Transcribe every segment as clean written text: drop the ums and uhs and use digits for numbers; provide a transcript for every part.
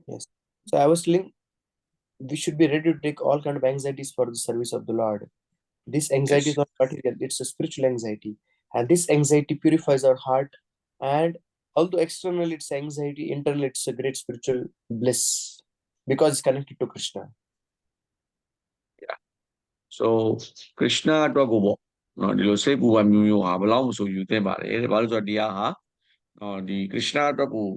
Yes. So I was telling we should be ready to take all kind of anxieties for the service of the Lord. This anxiety is Yes. not material, it's a spiritual anxiety. And this anxiety purifies our heart. And although externally it's anxiety, internally it's a great spiritual bliss because it's connected to Krishna. Yeah. So Krishna အတွက်ကိုပေါ့နော်ဒီလိုစိတ်ပူပန်မျိုးမျိုးဟာဘယ်လောက်မဆိုယူသင့်ပါတယ်တဲ့ဘာလို့ဆိုတော့တရားဟာဒီ Krishna အတွက်ကို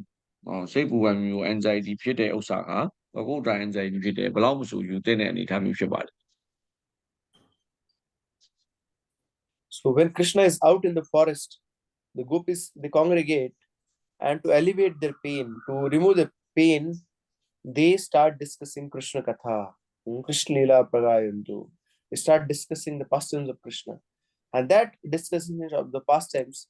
စိတ်ပူပန်မျိုး anxiety ဖြစ်တဲ့ဥစ္စာဟာဘဂုတ်တာ anxiety ဖြစ်တယ်ဘယ်လောက်မဆိုယူသင့်တဲ့အနေအထားမျိုးဖြစ်ပါတယ် So when Krishna is out in the forest, the gopis they congregate, and to alleviate their pain, to remove the pain, they start discussing Krishna Katha, Krishna Lila Pragayantu. They start discussing the pastimes of Krishna. And that discussion of the pastimes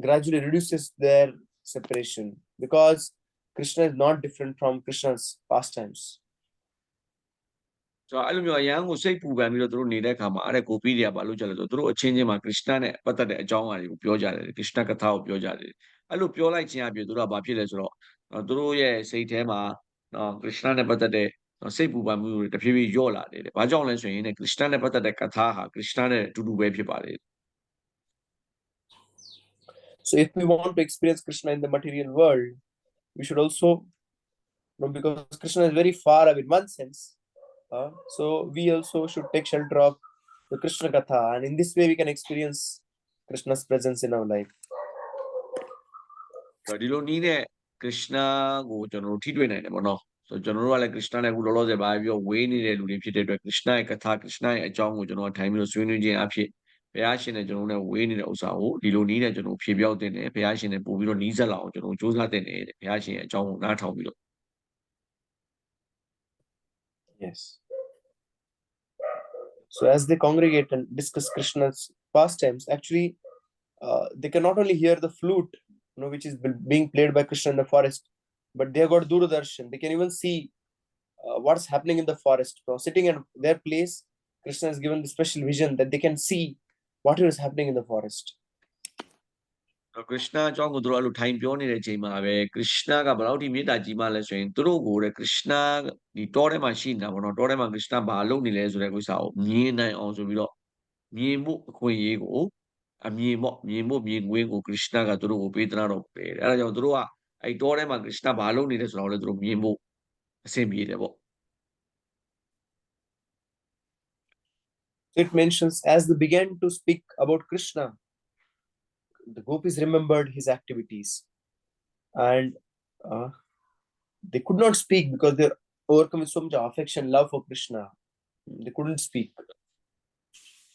gradually reduces their separation because Krishna is not different from Krishna's pastimes. ဆိုတော့အဲ့လိုမျိုးအရန်ကိုစိတ်ပူပန်ပြီးတော့သူတို့နေတဲ့အခါမှာအဲ့ဒါကိုပီးတွေကဘာလို့ကြလဲဆိုတော့သူတို့အချင်းချင်းမှာ Krishna နဲ့ပတ်သက်တဲ့အကြောင်းအရာတွေကိုပြောကြတယ် Krishna ကထာကိုပြောကြတယ်အဲ့လိုပြောလိုက်ခြင်းအပြင်သူတို့ကဘာဖြစ်လဲဆိုတော့သူတို့ရဲ့စိတ်ထဲမှာKrishna နဲ့ပတ်သက်တဲ့စိတ်ပူပန်မှုတွေတဖြည်းဖြည်းလျော့လာတယ်။ဘာကြောင့်လဲဆိုရင် Krishna နဲ့ပတ်သက်တဲ့ကထာဟာ Krishna နဲ့အတူတူပဲဖြစ်ပါတယ် So if we want to experience Krishna in the material world, we should also, because Krishna is very far away in one sense, so we also should take shelter of the Krishna Katha, and in this way we can experience Krishna's presence in our life. ဒီလိုနည်းနဲ့ Krishna ကိုကျွန်တော်တို့ထိတွေ့နိုင်တယ်ပေါ့နော်ဆိုတော့ကျွန်တော်တို့ကလည်း Krishna နဲ့အခုလောလောဆယ်ပါပြီးတော့ဝေးနေတဲ့လူတွေဖြစ်တဲ့အတွက် Krishna ရဲ့ကထာ Krishna ရဲ့အကြောင်းကိုကျွန်တော်ထိုင်ပြီးတော့ဆွေးနွေးခြင်းအဖြစ်ဘုရားရှင်နဲ့ကျွန်တော်တို့နဲ့ဝေးနေတဲ့ဥစ္စာကိုဒီလိုနည်းနဲ့ကျွန်တော်ဖြေပြောက်တင်တယ်ဘုရားရှင်နဲ့ပို့ပြီးတော့နီးစပ်လာအောင်ကျွန်တော်စူးစမ်းတင်တယ်တဲ့ဘုရားရှင်ရဲ့အကြောင်းကိုနားထောင်ပြီးတော့ Yes. So as they congregate and discuss Krishna's pastimes, actually, they can not only hear the flute, which is being played by Krishna in the forest, but they have got Duradarshan. They can even see what's happening in the forest. So sitting in their place, Krishna is given the special vision that they can see what is happening in the forest. Krishna အကြောင်းကိုတို့အဲ့လိုထိုင်ပြောနေတဲ့အချိန်မှာပဲ Krishna ကဘယ်လောက်ထိမေတ္တာကြီးမှလဲဆိုရင်တို့ကိုတဲ့ Krishna ဒီတောထဲမှာရှိနေတာပေါ့နော်တောထဲမှာ Krishna ဘာလုပ်နေလဲဆိုတဲ့ကိစ္စကိုမြင်နိုင်အောင်ဆိုပြီးတော့မြင်ဖို့အခွင့်အရေးကိုအမြင်ပေါ့မြင်ဖို့မြင်ကွင်းကို Krishna ကတို့ကိုပေးသနာတော်ပဲအဲ့ဒါကြောင့်တို့ကအဲ့တောထဲမှာ Krishna ဘာလုပ်နေလဲဆိုတော့လည်းတို့မြင်ဖို့အဆင်ပြေတယ်ပေါ့ It mentions as they began to speak about Krishna, the gopis remembered his activities, and they could not speak because they're overcome with so much affection, love for Krishna. They couldn't speak.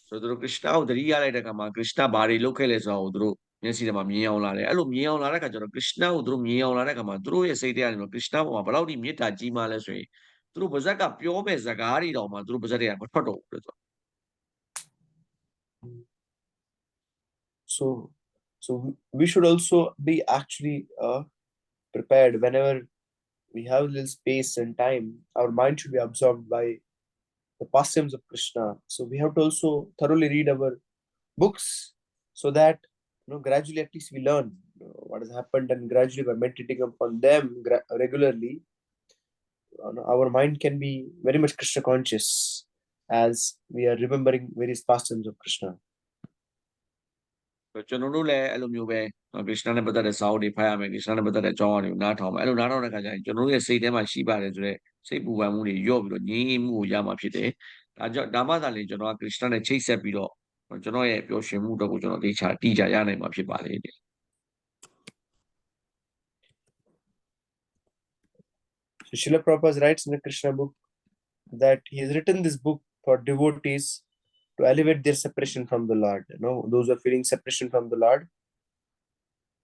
So တို့ Krishna ကိုသတိရလိုက်တဲ့အခါမှာ Krishna ဘာတွေလုပ်ခဲ့လဲဆိုတော့တို့မျက်စိထဲမှာမြင်အောင်လာတယ်အဲ့လိုမြင်အောင်လာတဲ့အခါကျတော့ Krishna ကိုတို့မြင်အောင်လာတဲ့အခါမှာတို့ရဲ့စိတ်ထဲကနေတော့ Krishna ပေါ်မှာဘယ်လောက်ထိမေတ္တာကြီးမှလဲဆိုရင်တို့ပါဇက်ကပြောမဲ့စကားတွေတောင်မှတို့ပါဇက်တွေကမထွက်တော့ဘူးလို့ဆို So we should also be actually prepared whenever we have a little space and time. Our mind should be absorbed by the pastimes of Krishna. So we have to also thoroughly read our books so that gradually at least we learn what has happened, and gradually by meditating upon them regularly, our mind can be very much Krishna conscious as we are remembering various pastimes of Krishna. ကျွန်တော်တို့လည်းအဲ့လိုမျိုးပဲ Krishna နဲ့ပတ်သက်တဲ့စာအုပ်တွေဖတ်ရမယ် Krishna နဲ့ပတ်သက်တဲ့အကြောင်းအရာတွေကိုနားထောင်မယ်အဲ့လိုနားထောင်တဲ့အခါကျရင်ကျွန်တော်တို့ရဲ့စိတ်ထဲမှာရှိပါတယ်ဆိုတော့စိတ်ပူပန်မှုတွေညော့ပြီးတော့ငြိမ်းမှုကိုရမှာဖြစ်တယ်ဒါကြောင့်ဒါမှသာလေကျွန်တော်က Krishna နဲ့ချိတ်ဆက်ပြီးတော့ကျွန်တော်ရဲ့ပျော်ရွှင်မှုအတွက်ကိုကျွန်တော်တေချာတိကျရနိုင်မှာဖြစ်ပါလေ So Srila Prabhupada writes in the Krishna book that he has written this book for devotees to elevate their separation from the Lord. Those who are feeling separation from the Lord,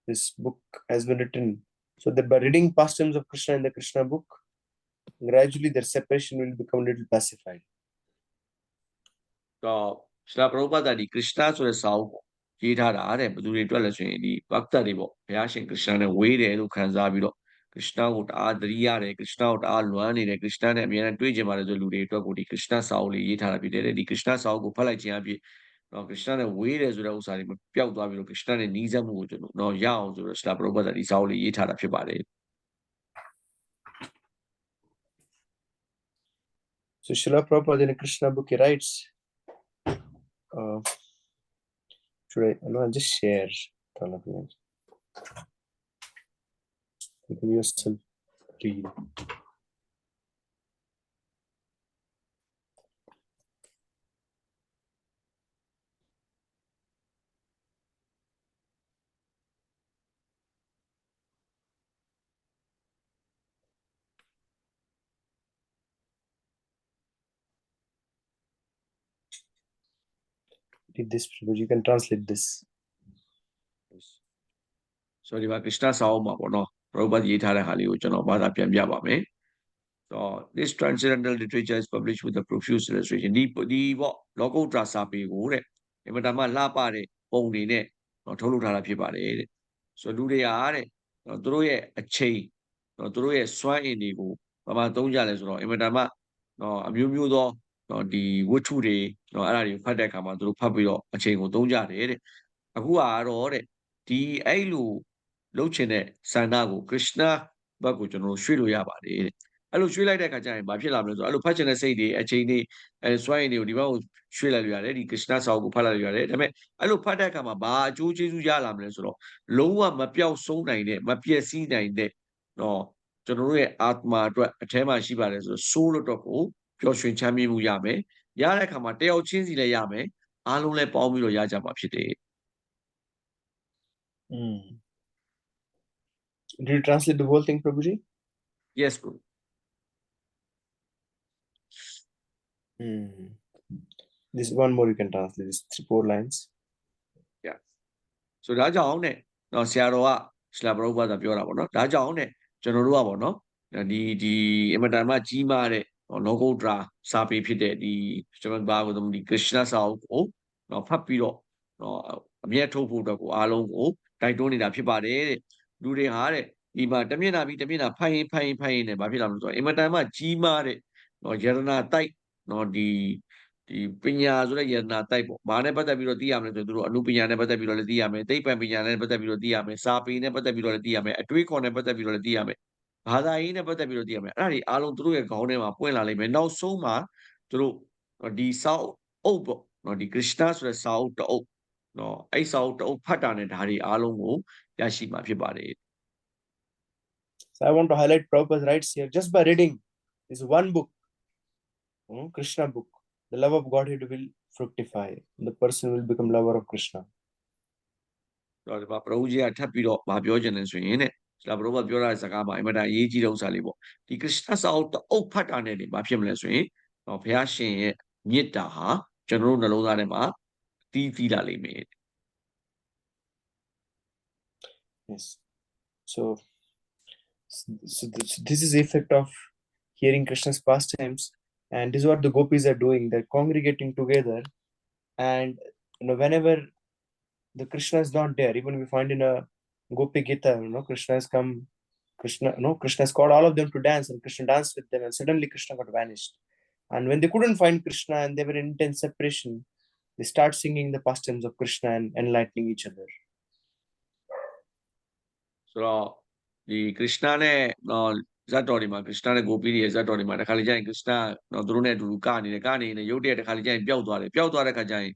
this book has been written so that by reading pastimes of Krishna in the Krishna book, gradually their separation will become a little pacified. တော့Srila Prabhupada ဒီ Krishna ဆိုတဲ့စာအုပ်ပေါ့ရေးထားတာတဲ့ဘယ်သူတွေအတွက်လဲဆိုရင်ဒီ Bhakta တွေပေါ့ဘုရားရှင် Krishna နဲ့ဝေးတယ်လို့ခံစားပြီးတော့ Krishna ကိုတအားသတိရတယ် Krishna ကိုတအားလွမ်းနေတယ် Krishna နဲ့အများနဲ့တွေ့ကြပါတယ်ဆိုလူတွေအတွက်ကိုဒီ Krishna စာအုပ်လေးရေးထားတာဖြစ်တယ်ဒီ Krishna စာအုပ်ကိုဖတ်လိုက်ခြင်းအပြင်တော့ Krishna နဲ့ဝေးတယ်ဆိုတဲ့ဥစ္စာတွေပျောက်သွားပြီးတော့ Krishna နဲ့နီးစပ်မှုကိုကျွန်တော်ရအောင်ဆိုတော့ Srila Prabhupada ဒီစာအုပ်လေးရေးထားတာဖြစ်ပါတယ် So Srila Prabhupada in a Krishna book he writes, should I? No, I'll just share. You can yourself read. Read this, Prabhuji. You can translate this. So ဒီမှာ Krishna စာအုပ်မှာပေါ့နော် Prabhupada ရေးထားတဲ့ဟာလေးကိုကျွန်တော်ဘာသာပြန်ပြပါမယ် So this transcendental literature is published with a profuse illustration ဒီပေါ့လောကုတ္တရာစာပေကိုတဲ့အင်မတန်မှလှပတဲ့ပုံတွေနဲ့ထုတ်လုပ်ထားတာဖြစ်ပါတယ်တဲ့ So လူတွေဟာတဲ့သူတို့ရဲ့အချိန်သူတို့ရဲ့စွမ်းအင်တွေကိုဘာမှသုံးကြလဲဆိုတော့အင်မတန်မှအမျိုးမျိုးသောဒီဝတ္ထုတွေအဲ့ဒါတွေကိုဖတ်တဲ့အခါမှာသူတို့ဖတ်ပြီးတော့အချိန်ကိုသုံးကြတယ်တဲ့အခုကတော့တဲ့ဒီအဲ့လိုလှုပ်ချင်တဲ့ဆန္ဒကို Krishna ဘက်ကိုကျွန်တော်တို့ရွှေ့လို့ရပါတယ်တဲ့အဲ့လိုရွှေ့လိုက်တဲ့အခါကျရင်ဘာဖြစ်လာမလဲဆိုတော့အဲ့လိုဖတ်ချင်တဲ့စိတ်တွေအချိန်တွေစွမ်းရည်တွေကိုဒီဘက်ကိုရွှေ့လိုက်လို့ရတယ်ဒီ Krishna စာအုပ်ကိုဖတ်လိုက်လို့ရတယ်ဒါပေမဲ့အဲ့လိုဖတ်တဲ့အခါမှာဘာအကျိုးကျေးဇူးရလာမလဲဆိုတော့လုံးဝမပြောက်ဆုံးနိုင်တဲ့မပျက်စီးနိုင်တဲ့ကျွန်တော်တို့ရဲ့အာတ္တမာအတွက်အထဲမှာရှိပါတယ်ဆိုတော့ soul အတွက်ကိုပျော်ရွှင်ချမ်းမြေ့မှုရမယ်ရတဲ့အခါမှာတယောက်ချင်းစီလည်းရမယ်အားလုံးလည်းပေါင်းပြီးတော့ရကြမှာဖြစ်တယ် Did you translate the whole thing, Prabhuji? Yes, bro. This one more you can translate. This 4 lines. Yeah. So ဒါကြောင့်နဲ့ဆရာတော်ကဆရာဘရုပ်ဘာသာပြောတာပေါ့နော်ဒါကြောင့်နဲ့ကျွန်တော်တို့ကပေါ့နော်ဒီအမတန်မှကြီးမားတဲ့လောကုတ္တရာစာပေဖြစ်တဲ့ဒီကျွန်တော်ဘာလို့ဒီ Krishna စာအုပ်ကိုဖတ်ပြီးတော့အမြတ်ထုတ်ဖို့အတွက်ကိုအားလုံးကိုတိုက်တွန်းနေတာဖြစ်ပါတယ်တဲ့လူတွေဟာတဲ့ဒီမှာတမျက်နှာပြီးတမျက်နှာဖိုင်နဲ့ဘာဖြစ်လာမလို့ဆိုတော့အင်မတန်မှကြီးမားတဲ့ယရနာတိုက်ဒီပညာဆိုတဲ့ယန္နာတိုက်ပေါ့ဘာနဲ့ပတ်သက်ပြီးတော့သိရမလဲဆိုသူတို့အနုပညာနဲ့ပတ်သက်ပြီးတော့လည်းသိရမယ်သိပ္ပံပညာနဲ့ပတ်သက်ပြီးတော့သိရမယ်စာပေနဲ့ပတ်သက်ပြီးတော့လည်းသိရမယ်အတွေးခေါ်နဲ့ပတ်သက်ပြီးတော့လည်းသိရမယ်ဘာသာရေးနဲ့ပတ်သက်ပြီးတော့သိရမယ်အဲ့ဒါတွေအားလုံးသူတို့ရဲ့ခေါင်းထဲမှာပွင့်လာလိမ့်မယ်နောက်ဆုံးမှာသူတို့ဒီစာအုပ်ပေါ့ဒီ Krishna ဆိုတဲ့စာအုပ်တအုပ်အဲ့စာအုပ်တအုပ်ဖတ်တာနဲ့ဒါတွေအားလုံးကိုရရှိမှာဖြစ်ပါတယ် So I want to highlight Prabhupada's rights here just by reading this one book, Krishna book. The love of Godhead will fructify. The person will become lover of Krishna. တော့ဒီမှာပရောကြီးကထပ်ပြီးတော့မပြောချင်တယ်ဆိုရင်တဲ့ဆရာဘရောကပြောတဲ့စကားမှာအင်မတန်အရေးကြီးတဲ့ဥစ္စာလေးပေါ့ဒီ Krishna စာအုပ်တအုပ်ဖတ်တာနဲ့ဒီဘာဖြစ်မလဲဆိုရင်ဘုရားရှင်ရဲ့မေတ္တာဟာကျွန်တော်တို့နှလုံးသားထဲမှာတီးလာလိမ့်မယ် Yes. So this is the effect of hearing Krishna's pastimes, and this is what the gopis are doing. They're congregating together, and whenever the Krishna is not there, even we find in a Gopi Gita, Krishna has come. Krishna has called all of them to dance, and Krishna danced with them, and suddenly Krishna got vanished. And when they couldn't find Krishna and they were in intense separation, they start singing the pastimes of Krishna and enlightening each other. So ဒီ Krishna နဲ့ဇတ်တော်တွေမှာ Krishna နဲ့ Gopi တွေရဲ့ဇတ်တော်တွေမှာတခါလေကျရင် Krishna သူတို့နဲ့အတူတူကနေနေရုပ်တရက်တခါလေကျရင်ပျောက်သွားတဲ့ခါကျရင်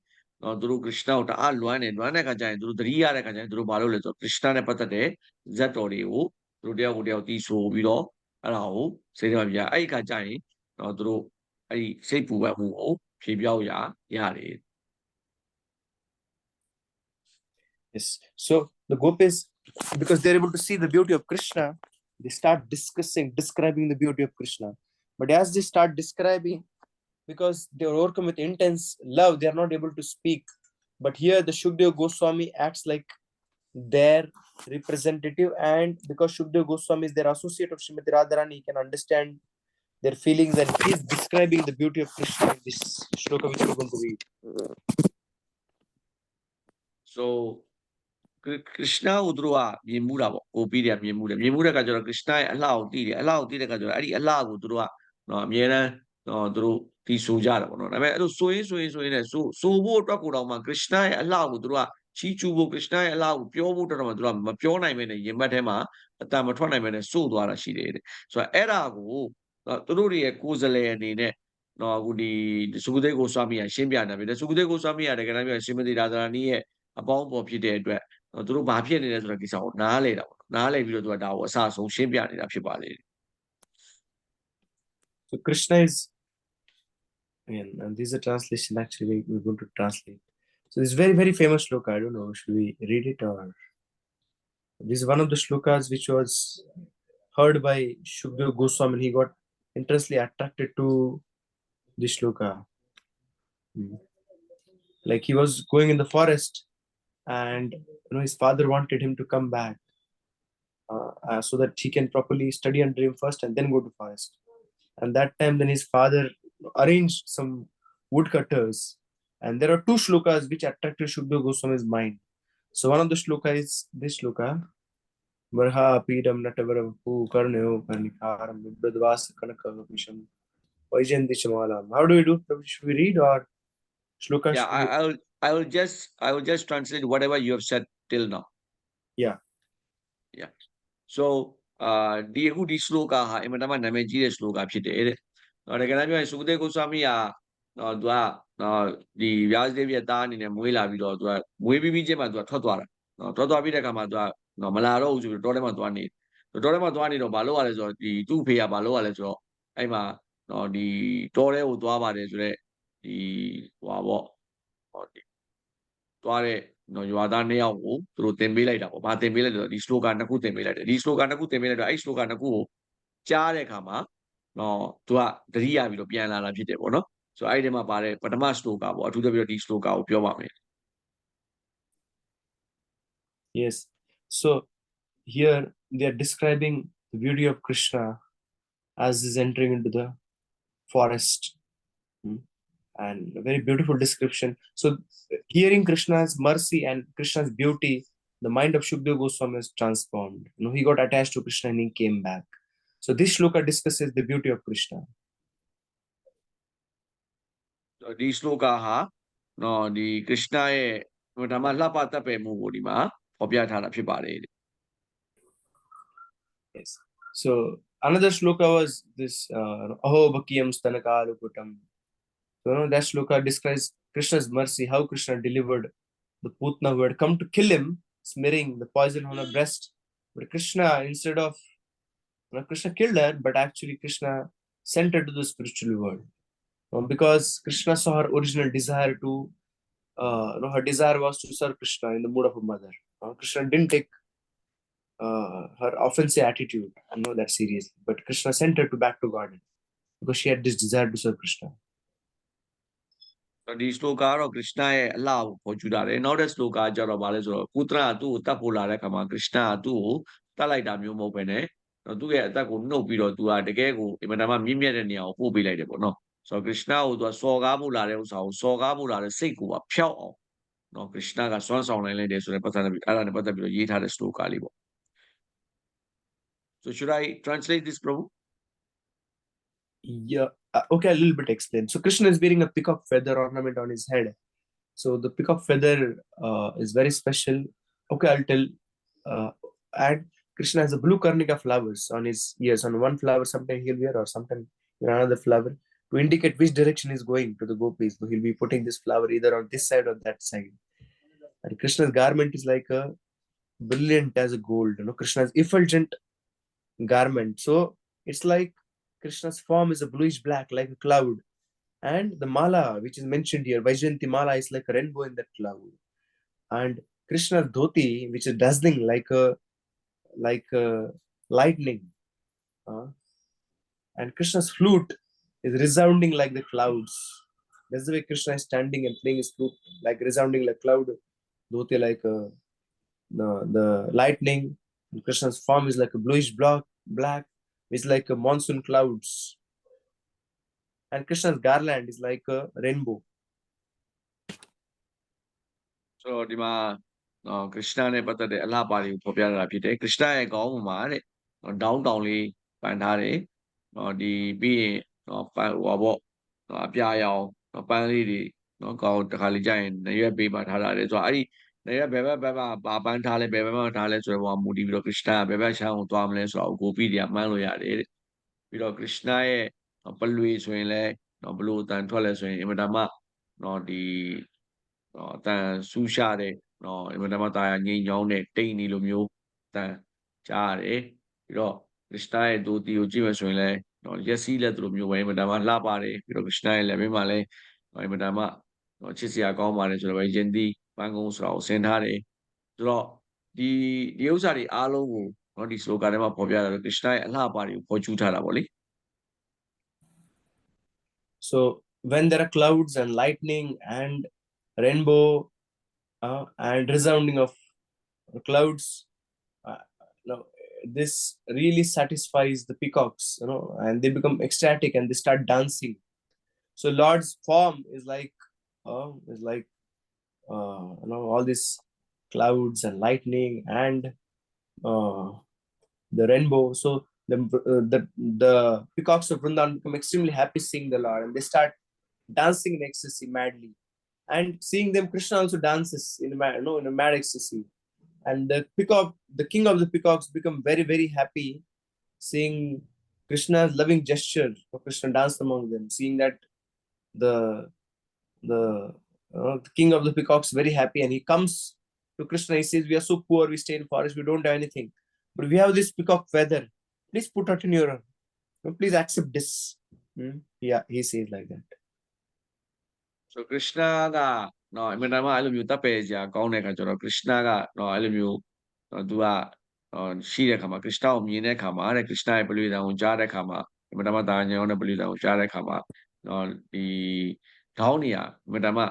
သူတို့ Krishna ကိုတအားလွမ်းတဲ့ခါကျရင်သူတို့သတိရတဲ့ခါကျရင်သူတို့ဘာလုပ်လဲဆိုတော့ Krishna နဲ့ပတ်သက်တဲ့ဇတ်တော်တွေကိုသူတို့တယောက်ကိုတယောက်တီးဆိုပြီးတော့အဲ့ဒါကိုစိတ်ထဲမှာပြအဲ့ဒီခါကျရင်သူတို့အဲ့ဒီစိတ်ပူပန်မှုကိုဖြေပြောက်ရတယ် Yes. So the gopis, because they're able to see the beauty of Krishna, they start describing the beauty of Krishna. But as they start describing, because they are overcome with intense love, they are not able to speak. But here the Shukdev Goswami acts like their representative, and because Shukdev Goswami is their associate of Srimati Radharani, he can understand their feelings, and he is describing the beauty of Krishna in this shloka which we are going to read. So Krishna ကိုသူတို့ကမြင်မှုတာပေါ့ကိုပြီးတယ်မြင်မှုတဲ့အခါကျတော့ Krishna ရဲ့အလှကိုသိတယ်အလှကိုသိတဲ့အခါကျတော့အဲ့ဒီအလှကိုသူတို့ကအမြဲတမ်းသူတို့ဒီဆိုကြတာပေါ့နော်ဒါပေမဲ့အဲ့လိုဆိုရင်နဲ့ဆိုဖို့အတွက်ကိုတော့မှ Krishna ရဲ့အလှကိုသူတို့ကချီးကျူးဖို့ Krishna ရဲ့အလှကိုပြောဖို့တော့မှသူတို့ကမပြောနိုင်မဲနဲ့ရင်ဘတ်ထဲမှာအတန်မထွက်နိုင်မဲနဲ့စိုးသွားတာရှိတယ်တဲ့ဆိုတော့အဲ့ဒါကိုသူတို့ရဲ့ကိုယ်စလဲအနေနဲ့ နော်အခုဒီစုကုသိကိုစွာမိရရှင်းပြနေတာဖြစ်တယ်စုကုသိကိုစွာမိရတယ်ကနပြောရှင်မတိရာဇာနီရဲ့အပေါင်းအပေါ်ဖြစ်တဲ့အတွက်သူတို့ဘာဖြစ်နေလဲဆိုတဲ့ကိစ္စကိုနားလေတာပေါ့နားလေပြီးတော့သူကဒါကိုအစအဆုံးရှင်းပြနေတာဖြစ်ပါလေ So Krishna is, again, and this is a translation actually we're going to translate. So this is very, very famous shloka. I don't know, should we read it or? This is one of the shlokas which was heard by Shukdev Goswami. He got intensely attracted to this shloka. Like he was going in the forest and his father wanted him to come back so that he can properly study and dream first and then go to forest. And that time then his father arranged some woodcutters, and there are two shlokas which attracted Shukdev Goswami's mind. So one of the shloka is this shloka: Varha Pidam Natavaram Pu Karneo Karnikaram Vibradvas Kanakavisham Vaijanti Chamalam. How do we do? Should we read or shloka? Yeah, I will just translate whatever you have said till now. Yeah. Yeah. So ဒီအခုဒီ sloka ဟာအင်မတန်မှနာမည်ကြီးတဲ့ sloka ဖြစ်တယ်တဲ့။တကယ်တမ်းပြောရင်စုကတေကိုစွာမိကသူကဒီရာဇဒေဝရဲ့သားအနေနဲ့မွေးလာပြီးတော့သူကမွေးပြီးချင်းမှသူကထွက်သွားတာ။ထွက်သွားပြီးတဲ့အခါမှာသူကမလာတော့ဘူးဆိုပြီးတောထဲမှာသွားနေ။တောထဲမှာသွားနေတော့ဘာလို့ရလဲဆိုတော့ဒီသူ့ဖေကဘာလို့ရလဲဆိုတော့အဲ့မှာဒီတောထဲကိုသွားပါတယ်ဆိုတော့ဒီဟွာပေါ့ဒီသွားတဲ့ရွာသား2ယောက်ကိုသူတို့တင်ပေးလိုက်တာပေါ့။ဘာတင်ပေးလိုက်လဲဆိုတော့ဒီ slogan 2ခုတင်ပေးလိုက်တယ်။ဒီ slogan 2ခုတင်ပေးလိုက်တော့အဲ့ slogan 2ခုကိုကြားတဲ့အခါမှာသူကတတိယပြီးတော့ပြန်လာတာဖြစ်တယ်ပေါ့နော်။ဆိုတော့အဲ့ဒီမှာပါတယ်ပထမ slogan ပေါ့အထူးသဖြင့်ဒီ slogan ကိုပြောပါမယ်။ Yes. So here they are describing the beauty of Krishna as he's entering into the forest. And a very beautiful description. So hearing Krishna's mercy and Krishna's beauty, the mind of Shukdev Goswami is transformed. He got attached to Krishna and he came back. So this shloka discusses the beauty of Krishna. This shloka ha di Krishna ye dhama hlapa tappe mu ko di ma phopya thada phitပါတယ် Yes. So another shloka was this Aho Bhakiyam Stanakalukutam. So that shloka describes Krishna's mercy, how Krishna delivered the Putna who had come to kill him, smearing the poison on her breast. But Krishna, instead of Krishna killed her, but actually Krishna sent her to the spiritual world. Because Krishna saw her original desire to, her desire was to serve Krishna in the mood of a mother. Krishna didn't take her offensive attitude that seriously, but Krishna sent her back to garden because she had this desire to serve Krishna. So ဒီ sloka ကတော့ Krishna ရဲ့အလှကိုပေါ်ကျူတာတယ်နောက်တဲ့ sloka ကကြတော့ဗာလဲဆိုတော့ကုသရကသူ့ကိုတတ်ဖို့လာတဲ့အခါမှာ Krishna ကသူ့ကိုတတ်လိုက်တာမျိုးမဟုတ်ပဲねသူ့ရဲ့အသက်ကိုနှုတ်ပြီးတော့သူကတကယ်ကိုအင်မတန်မှမြင့်မြတ်တဲ့နေရာကိုပို့ပေးလိုက်တယ်ပေါ့နော်ဆိုတော့ Krishna ကိုသူကစော်ကားဖို့လာတဲ့ဥစ္စာကိုစော်ကားဖို့လာတဲ့စိတ်ကိုပါဖျောက်အောင်Krishna ကစွမ်းဆောင်နိုင်လိုက်တယ်ဆိုတဲ့ပတ်သက်ပြီးအဲ့ဒါနဲ့ပတ်သက်ပြီးတော့ရေးထားတဲ့ sloka လေးပေါ့ So should I translate this, Prabhu? Yeah. Okay, a little bit explain. So Krishna is wearing a peacock feather ornament on his head. So the peacock feather is very special. Okay, I'll tell. And Krishna has a blue karnika flowers on his ears. On one flower, sometimes he'll wear, or sometimes another flower to indicate which direction he's going to the gopis. So he'll be putting this flower either on this side or that side. And Krishna's garment is like a brilliant as a gold. Krishna's effulgent garment. So it's like Krishna's form is a bluish black, like a cloud. And the mala, which is mentioned here, Vaijanti mala, is like a rainbow in that cloud. And Krishna's dhoti, which is dazzling like a lightning. And Krishna's flute is resounding like the clouds. That's the way Krishna is standing and playing his flute, like resounding like cloud. Dhoti like the lightning. And Krishna's form is like a bluish black, which is like a monsoon clouds. And Krishna's garland is like a rainbow. So ဒီမှာKrishna နဲ့ပတ်သက်တဲ့အလှပါတွေကိုဖော်ပြတာဖြစ်တယ် Krishna ရဲ့ခေါင်းပေါ်မှာတဲ့ဒေါင်းတောင်လေးပန်ထားတယ်ဒီပြီးရင်ပန်ဟိုပေါ့အပြာရောင်ပန်းလေးတွေကောင်းတခါလေးကြာရင်နရွက်ပေးမှထားတာလေဆိုတော့အဲ့ဒီနရွက်ဘယ်ဘက်မှာပါပန်းထားလဲဘယ်ဘက်မှာထားလဲဆိုတော့မူတည်ပြီးတော့ Krishna ကဘယ်ဘက်ချမ်းကိုသွားမလဲဆိုတော့ကိုပိတွေကမှန်းလို့ရတယ်တဲ့ပြီးတော့ Krishna ရဲ့ပလွေဆိုရင်လည်း နော်ဘလို့အတန်ထွက်လဲဆိုရင်အင်မတန်မှနော်ဒီအတန်ဆူရှာတဲ့နော်အင်မတန်မှတာယာငြိမ်ချောင်းတဲ့တိတ်နေလိုမျိုးအတန်ကြားရတယ်ပြီးတော့ခရစ်စတာရဲ့ဒိုတီကိုကြည့်မယ်ဆိုရင်လည်းနော်ရက်စီးလက်သူလိုမျိုးပဲအင်မတန်မှလှပါတယ်ပြီးတော့ခရစ်စတာရဲ့လက်မင်းမှာလည်းအင်မတန်မှနော်ချစ်စရာကောင်းပါတယ်ဆိုတော့ပဲယင်သီးပန်းကုန်းဆိုတာကိုဆင်ထားတယ်ဆိုတော့ဒီဥစ္စာတွေအားလုံးကိုနော်ဒီစလိုဂန်ထဲမှာပေါ်ပြတာတော့ခရစ်စတာရဲ့အလှပတွေကိုပေါ်ကျူးထားတာပေါ့လေ So when there are clouds and lightning and rainbow and resounding of clouds, no, this really satisfies the peacocks, and they become ecstatic and they start dancing. So Lord's form is like all these clouds and lightning and uh, the rainbow. So the peacocks of Vrindavan become extremely happy seeing the Lord, and they start dancing in ecstasy madly. And seeing them, Krishna also dances in a mad ecstasy. And the king of the peacocks, become very very happy seeing Krishna's loving gesture for Krishna dance among them. Seeing that the the king of the peacocks very happy, and he comes to Krishna. He says, "We are so poor. We stay in forest. We don't have anything, but we have this peacock feather. Please put it in your. Please accept this." Yeah, he says like that. so Krishna ကနော်အင်မတန်မှအဲ့လိုမျိုးတပ်ပယ်စရာကောင်းတဲ့အခါကျတော့ Krishna ကနော်အဲ့လိုမျိုးသူကရှိတဲ့အခါမှာ Krishna ကိုမြင်တဲ့အခါမှာတဲ့ Krishna ရဲ့ပရိသတ်ကိုကြားတဲ့အခါမှာအင်မတန်မှတာညောင်းတဲ့ပရိသတ်ကိုကြားတဲ့အခါမှာနော်ဒီခေါင်းနေရအင်မတန်မှ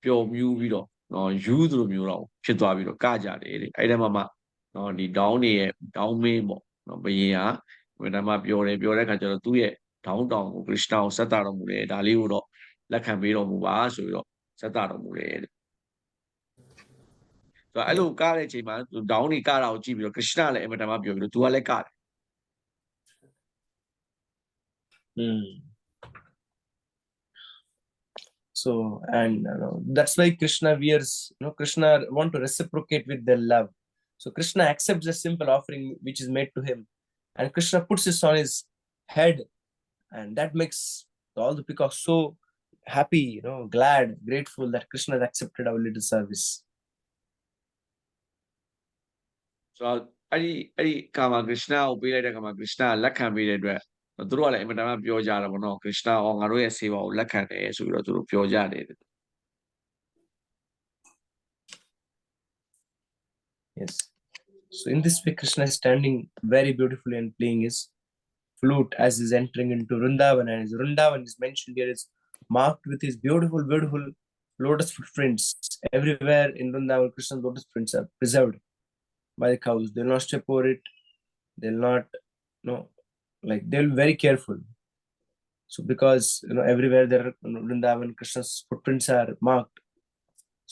ပျော်မြူးပြီးတော့နော်ယူးသလိုမျိုးတော့ဖြစ်သွားပြီးတော့ကကြတယ်တဲ့အဲ့ဒီမှာမှနော်ဒီဒေါင်းနေရဲ့ဒေါင်းမင်းပေါ့နော်ဘယင်ဟာအင်မတန်မှပျော်တယ်ပျော်တဲ့အခါကျတော့သူ့ရဲ့ဒေါင်းတောင်ကို Krishna ကိုဆက်တာတော်မူတယ်ဒါလေးကိုတော့လက်ခံပေးတော်မူပါဆိုပြီးတော့ဆက်တာတော်မူတယ်တဲ့ဆိုတော့အဲ့လိုကားတဲ့အချိန်မှာဒေါင်းနေကားတာကိုကြည့်ပြီးတော့ Krishna လည်းအင်မတန်မှပြောပြီးတော့ तू ကလည်းကားတယ် So, and that's why Krishna wears, Krishna want to reciprocate with their love. So Krishna accepts a simple offering which is made to him, and Krishna puts this on his head, and that makes all the peacocks so happy, glad, grateful that Krishna has accepted our little service. So အဲ့ဒီကာမ Krishna ကိုပေးလိုက်တဲ့ကာမ Krishna လက်ခံပေးတဲ့အတွက်သူတို့ကလည်းအင်မတန်မှပြောကြတာပေါ့နော် Krishna ဟောငါတို့ရဲ့ဆေးပါကိုလက်ခံတယ်ဆိုပြီးတော့သူတို့ပြောကြတယ် Yes. So in this way, Krishna is standing very beautifully and playing his flute as he's entering into Vrindavan, and his Vrindavan is mentioned here is marked with his beautiful, beautiful lotus footprints. Everywhere in Vrindavan, Krishna's lotus prints are preserved by the cows. They'll not step over it. They'll not, they'll be very careful. So because everywhere there are Vrindavan, Krishna's footprints are marked.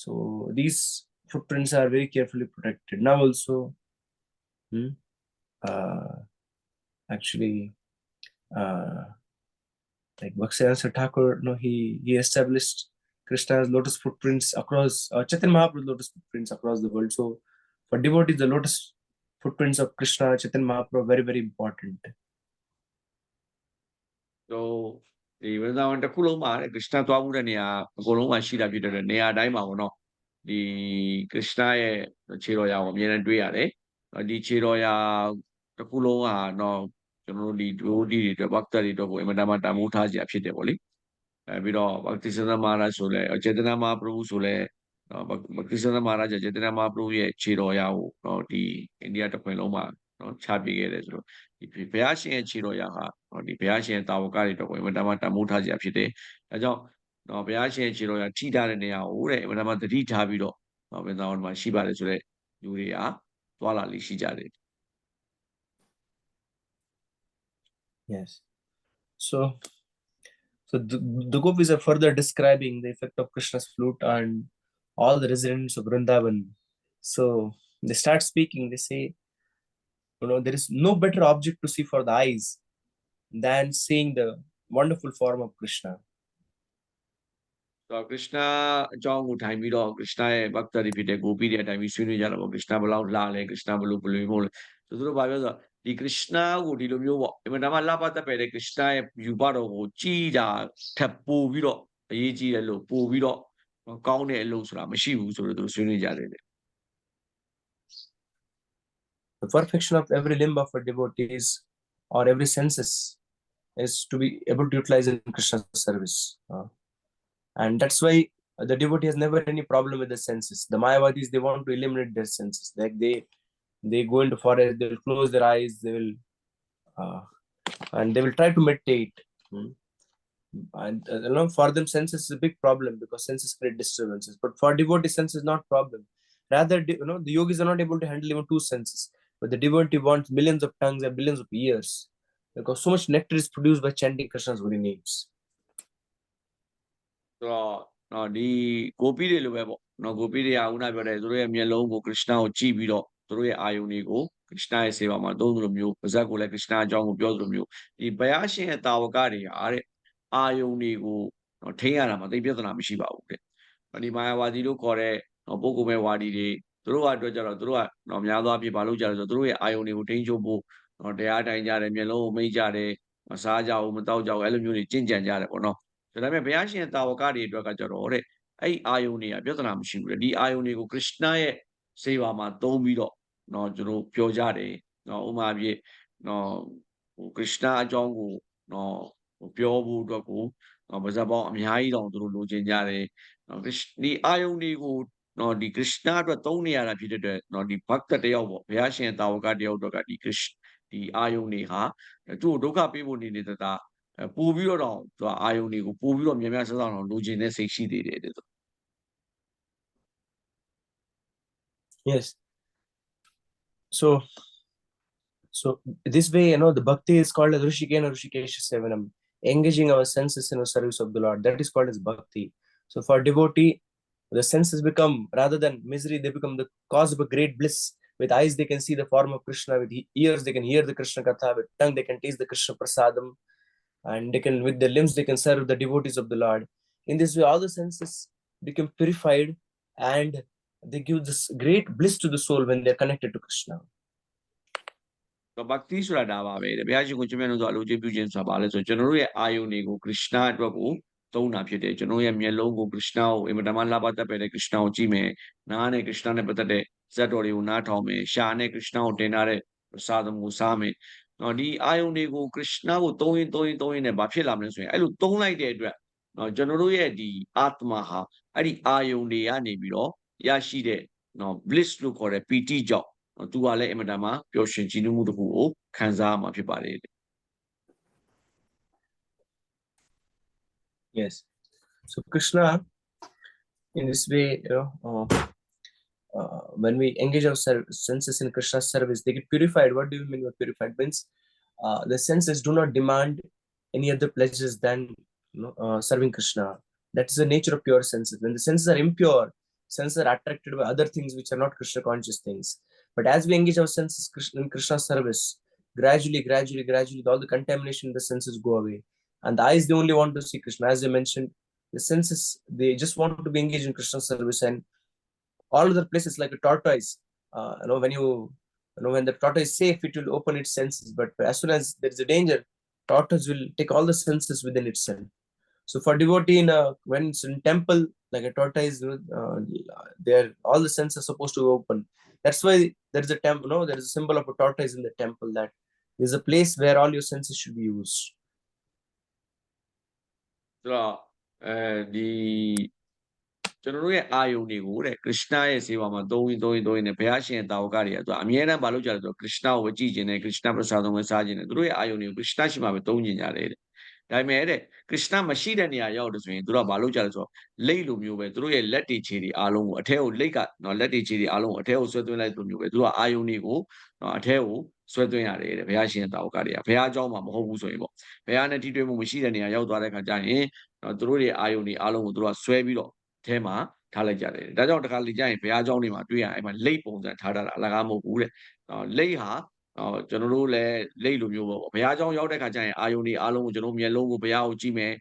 So these footprints are very carefully protected. Now also, actually, like Bhaktisiddhanta Thakur, he established Krishna's lotus footprints across Chaitanya Mahaprabhu's lotus footprints across the world. So for devotees, the lotus footprints of Krishna, Chaitanya Mahaprabhu are very very important. So ဒီဝိဇာဝန်တစ်ခုလုံးမှာ Krishna သွားမှုတဲ့နေရာအကုန်လုံးမှာရှိတာဖြစ်တဲ့နေရာတိုင်းမှာပေါ့နော်ဒီ Krishna ရဲ့ခြေတော်ရာကိုအမြဲတမ်းတွေ့ရတယ်ဒီခြေတော်ရာတစ်ခုလုံးဟာတော့ကျွန်တော်တို့ဒီဒိုဒီတွေအတွက် Bhakta တွေအတွက်ကိုအင်မတန်မှတန်ဖိုးထားစရာဖြစ်တယ်ပေါ့လေပြီးတော့ Bhaktisiddhanta Maharaj ဆိုလဲ Chaitanya Mahaprabhu ဆိုလဲBhaktisiddhanta Maharaj ကျ Chaitanya Mahaprabhu ရဲ့ခြေတော်ရာကိုတော့ဒီအိန္ဒိယတစ်ခွင်လုံးမှာချပြခဲ့တယ်ဆိုတော့ဒီဘုရားရှင်ရဲ့ခြေတော်ရာဟာဒီဘုရားရှင်တာဝကတွေတော့အင်မတန်မှတန်ဖိုးထားစရာဖြစ်တယ်ဒါကြောင့်ဘုရားရှင်ရဲ့ခြေတော်ရာထိထားတဲ့နေရာကိုတဲ့အင်မတန်မှသတိထားပြီးတော့ဝိဇာဝန်မှာရှိပါတယ်ဆိုတဲ့လူတွေဟာသွားလာလေးရှိကြတယ် Yes. So the gopis are further describing the effect of Krishna's flute on all the residents of Vrindavan. So they start speaking. They say, there is no better object to see for the eyes than seeing the wonderful form of Krishna. So Krishna အကြောင်းကိုထိုင်ပြီးတော့ Krishna ရဲ့ Bhakta တွေဖြစ်တဲ့ Gopi တွေအတိုင်းပြီးဆွေးနွေးကြတာပေါ့ Krishna ဘယ်လောက်လှလဲ Krishna ဘယ်လိုမို့လဲသူတို့ဘာပြောဆို ဒီ Krishna ကိုဒီလိုမျိုးပေါ့အင်မတန်မှလှပတတ်ပဲတဲ့ Krishna ရဲ့ယူပတော်ကိုကြည်တာထပ်ပို့ပြီးတော့အရေးကြီးတယ်လို့ပို့ပြီးတော့ကောင်းတဲ့အလုပ်ဆိုတာမရှိဘူးဆိုတော့သူဆွေးနွေးကြတယ် The perfection of every limb of a devotees or every senses is to be able to utilize in Krishna's service. And that's why the devotee has never any problem with the senses. The Mayavadis, they want to eliminate their senses. Like they go into forest, they will close their eyes, they will and they will try to meditate. And for them senses is a big problem because senses create disturbances. But for devotee, sense is not problem. Rather, the yogis are not able to handle even two senses, but the devotee wants millions of tongues and billions of ears because so much nectar is produced by chanting Krishna's holy names. ဆိုတော့ဒီကိုပီးတွေလိုပဲပေါ့နော်ကိုပီးတွေကခုနပြောတဲ့သူတို့ရဲ့မျက်လုံးကို Krishna ကိုကြည့်ပြီးတော့သူတို့ရဲ့အာယုန်တွေကို Krishna ရဲ့စေပါမှာသုံးသလိုမျိုးပါဇက်ကိုလည်း Krishna အကြောင်းကိုပြောသလိုမျိုးဒီဘုရားရှင်ရဲ့တာဝကတွေအားတဲ့အာယုန်တွေကိုထိန်းရတာမှာသိပြဿနာမရှိပါဘူးတဲ့ဒီမာယာဝါဒီတို့ခေါ်တဲ့ပုဂ္ဂိုလ်မဲ့ဝါဒီတွေသူတို့အတွက်ကြတော့သူတို့ကများသောအားဖြင့်မလုပ်ကြလို့ဆိုသူတို့ရဲ့အာယုန်တွေကိုထိန်းချုပ်ဖို့တရားတိုင်ကြတယ်မျက်လုံးကိုမိတ်ကြတယ်မစားကြဘူးမတောက်ကြဘူးအဲ့လိုမျိုးတွေကြင့်ကြံကြတယ်ပေါ့နော်ဒါပေမဲ့ဘုရားရှင်တာဝကတွေအတွက်ကကြတော့တဲ့အဲ့အာယုန်တွေကပြဿနာမရှိဘူးလေဒီအာယုန်တွေကို Krishna ရဲ့စေပါမှာသုံးပြီးတော့သူတို့ပြောကြတယ်ဥမာပြည့်Krishna အကြောင်းကိုပြောဖို့အတွက်ကိုပါဇက်ပေါင်းအများကြီးတောင်သူတို့လိုချင်ကြတယ်ဒီအာယုန်တွေကိုဒီ Krishna အတွက်သုံးနေရတာဖြစ်တဲ့အတွက်ဒီဘဂ္ဂတယောက်ပေါ့ဘုရားရှင်တာဝကတယောက်အတွက်ကဒီအာယုန်တွေဟာသူ့ကိုဒုက္ခပေးဖို့နေနေတာပို့ပြီးတော့သူအာယုန်တွေကိုပို့ပြီးတော့များများဆဆအောင်လိုချင်တဲ့စိတ်ရှိသေးတယ်တဲ့ Yes. So this way, the bhakti is called as Rishikena Rishikesha Sevanam, engaging our senses in the service of the Lord. That is called as bhakti. So for devotee, the senses become, rather than misery, they become the cause of a great bliss. With eyes, they can see the form of Krishna. With ears, they can hear the Krishna Katha. With tongue, they can taste the Krishna Prasadam. And they can, with their limbs, they can serve the devotees of the Lord. In this way, all the senses become purified and they give this great bliss to the soul when they are connected to Krishna. Bhakti ဆိုတာဒါပါပဲတဲ့ဘုရားရှင်ကိုကျွမ်းမြတ်လို့ဆိုအလိုချေပြုခြင်းဆိုတာပါလဲဆိုကျွန်တော်တို့ရဲ့အာယုန်တွေကို Krishna အတွက်ကိုသုံးတာဖြစ်တယ်ကျွန်တော်ရဲ့မျက်လုံးကို Krishna ကိုအင်မတန်မှလှပတတ်ပဲတဲ့ Krishna ကိုကြည့်မယ်နားနဲ့ Krishna နဲ့ပတ်သက်တဲ့ဇတ်တော်တွေကိုနားထောင်မယ်ရှာနဲ့ Krishna ကိုတင်ထားတဲ့စာသမကိုစားမယ်ဒီအာယုန်တွေကို Krishna ကိုသုံးရင်နဲ့ဘာဖြစ်လာမလဲဆိုရင်အဲ့လိုသုံးလိုက်တဲ့အတွက်ကျွန်တော်တို့ရဲ့ဒီအာတမဟာအဲ့ဒီအာယုန်တွေကနေပြီးတော့ရရှိတဲ့bliss လို့ခေါ်တဲ့ပီတိကြောင့်သူကလည်းအင်မတန်မှပျော်ရွှင်ကြည်နူးမှုတစ်ခုကိုခံစားရမှာဖြစ်ပါတယ် Yes. So Krishna, in this way, when we engage our senses in Krishna's service, they get purified. What do you mean by purified? Means the senses do not demand any other pleasures than serving Krishna. That is the nature of pure senses. When the senses are impure, senses are attracted by other things which are not Krishna conscious things. But as we engage our senses in Krishna's service, gradually, all the contamination in the senses go away. And the eyes, they only want to see Krishna. As I mentioned, the senses, they just want to be engaged in Krishna's service. And all other places like a tortoise, when the tortoise is safe, it will open its senses. But as soon as there is a danger, tortoise will take all the senses within itself. So for devotee, when it's in temple, like a tortoise, there all the senses are supposed to open. That's why there is a temple. There is a symbol of a tortoise in the temple. That is a place where all your senses should be used. So, ကျွန်တော်တို့ရဲ့အာယုန်တွေကိုတဲ့ Krishna ရဲ့စေပါမှာသုံးရင်နဲ့ဘုရားရှင်တာဝကတွေကသူအမြဲတမ်းမလုပ်ကြတယ်ဆို Krishna ကိုကြည့်ခြင်းနဲ့ Krishna ပရစာသုံးဝဲစားခြင်းနဲ့သူတို့ရဲ့အာယုန်တွေကို Krishna ရှိမှပဲသုံးကျင်ကြတယ်တဲ့ဒါပေမဲ့တဲ့ Krishna မရှိတဲ့နေရာရောက်တယ်ဆိုရင်သူတို့ကဘာလုပ်ကြလဲဆိုတော့လိတ်လိုမျိုးပဲသူတို့ရဲ့လက်တွေခြေတွေအားလုံးကိုအထဲကိုလိတ်ကလက်တွေခြေတွေအားလုံးကိုအထဲကိုဆွဲသွင်းလိုက်လိုမျိုးပဲသူတို့ကအာယုန်တွေကိုအထဲကိုဆွဲသွင်းရတယ်တဲ့ဘုရားရှင်တာဝကတွေကဘုရားအကြောင်းမှာမဟုတ်ဘူးဆိုရင်ပေါ့ဘုရားနဲ့ထိတွေ့မှုမရှိတဲ့နေရာရောက်သွားတဲ့ခါကျရင်သူတို့ရဲ့အာယုန်တွေအားလုံးကိုသူတို့ကဆွဲပြီးတော့အဲမှာထားလိုက်ကြတယ်ဒါကြောင့်တခါလေကြာရင်ဘုရားကျောင်းတွေမှာတွေ့ရအဲ့မှာလိတ်ပုံစံထားတာအလကားမဟုတ်ဘူးတဲ့လိတ်ဟာကျွန်တော်တို့လည်းလိတ်လိုမျိုးပေါ့ဘုရားကျောင်းရောက်တဲ့ခါကျရင်အာယုန်တွေအားလုံးကိုကျွန်တော်မျက်လုံးကိုဘုရားကိုကြည့်မယ်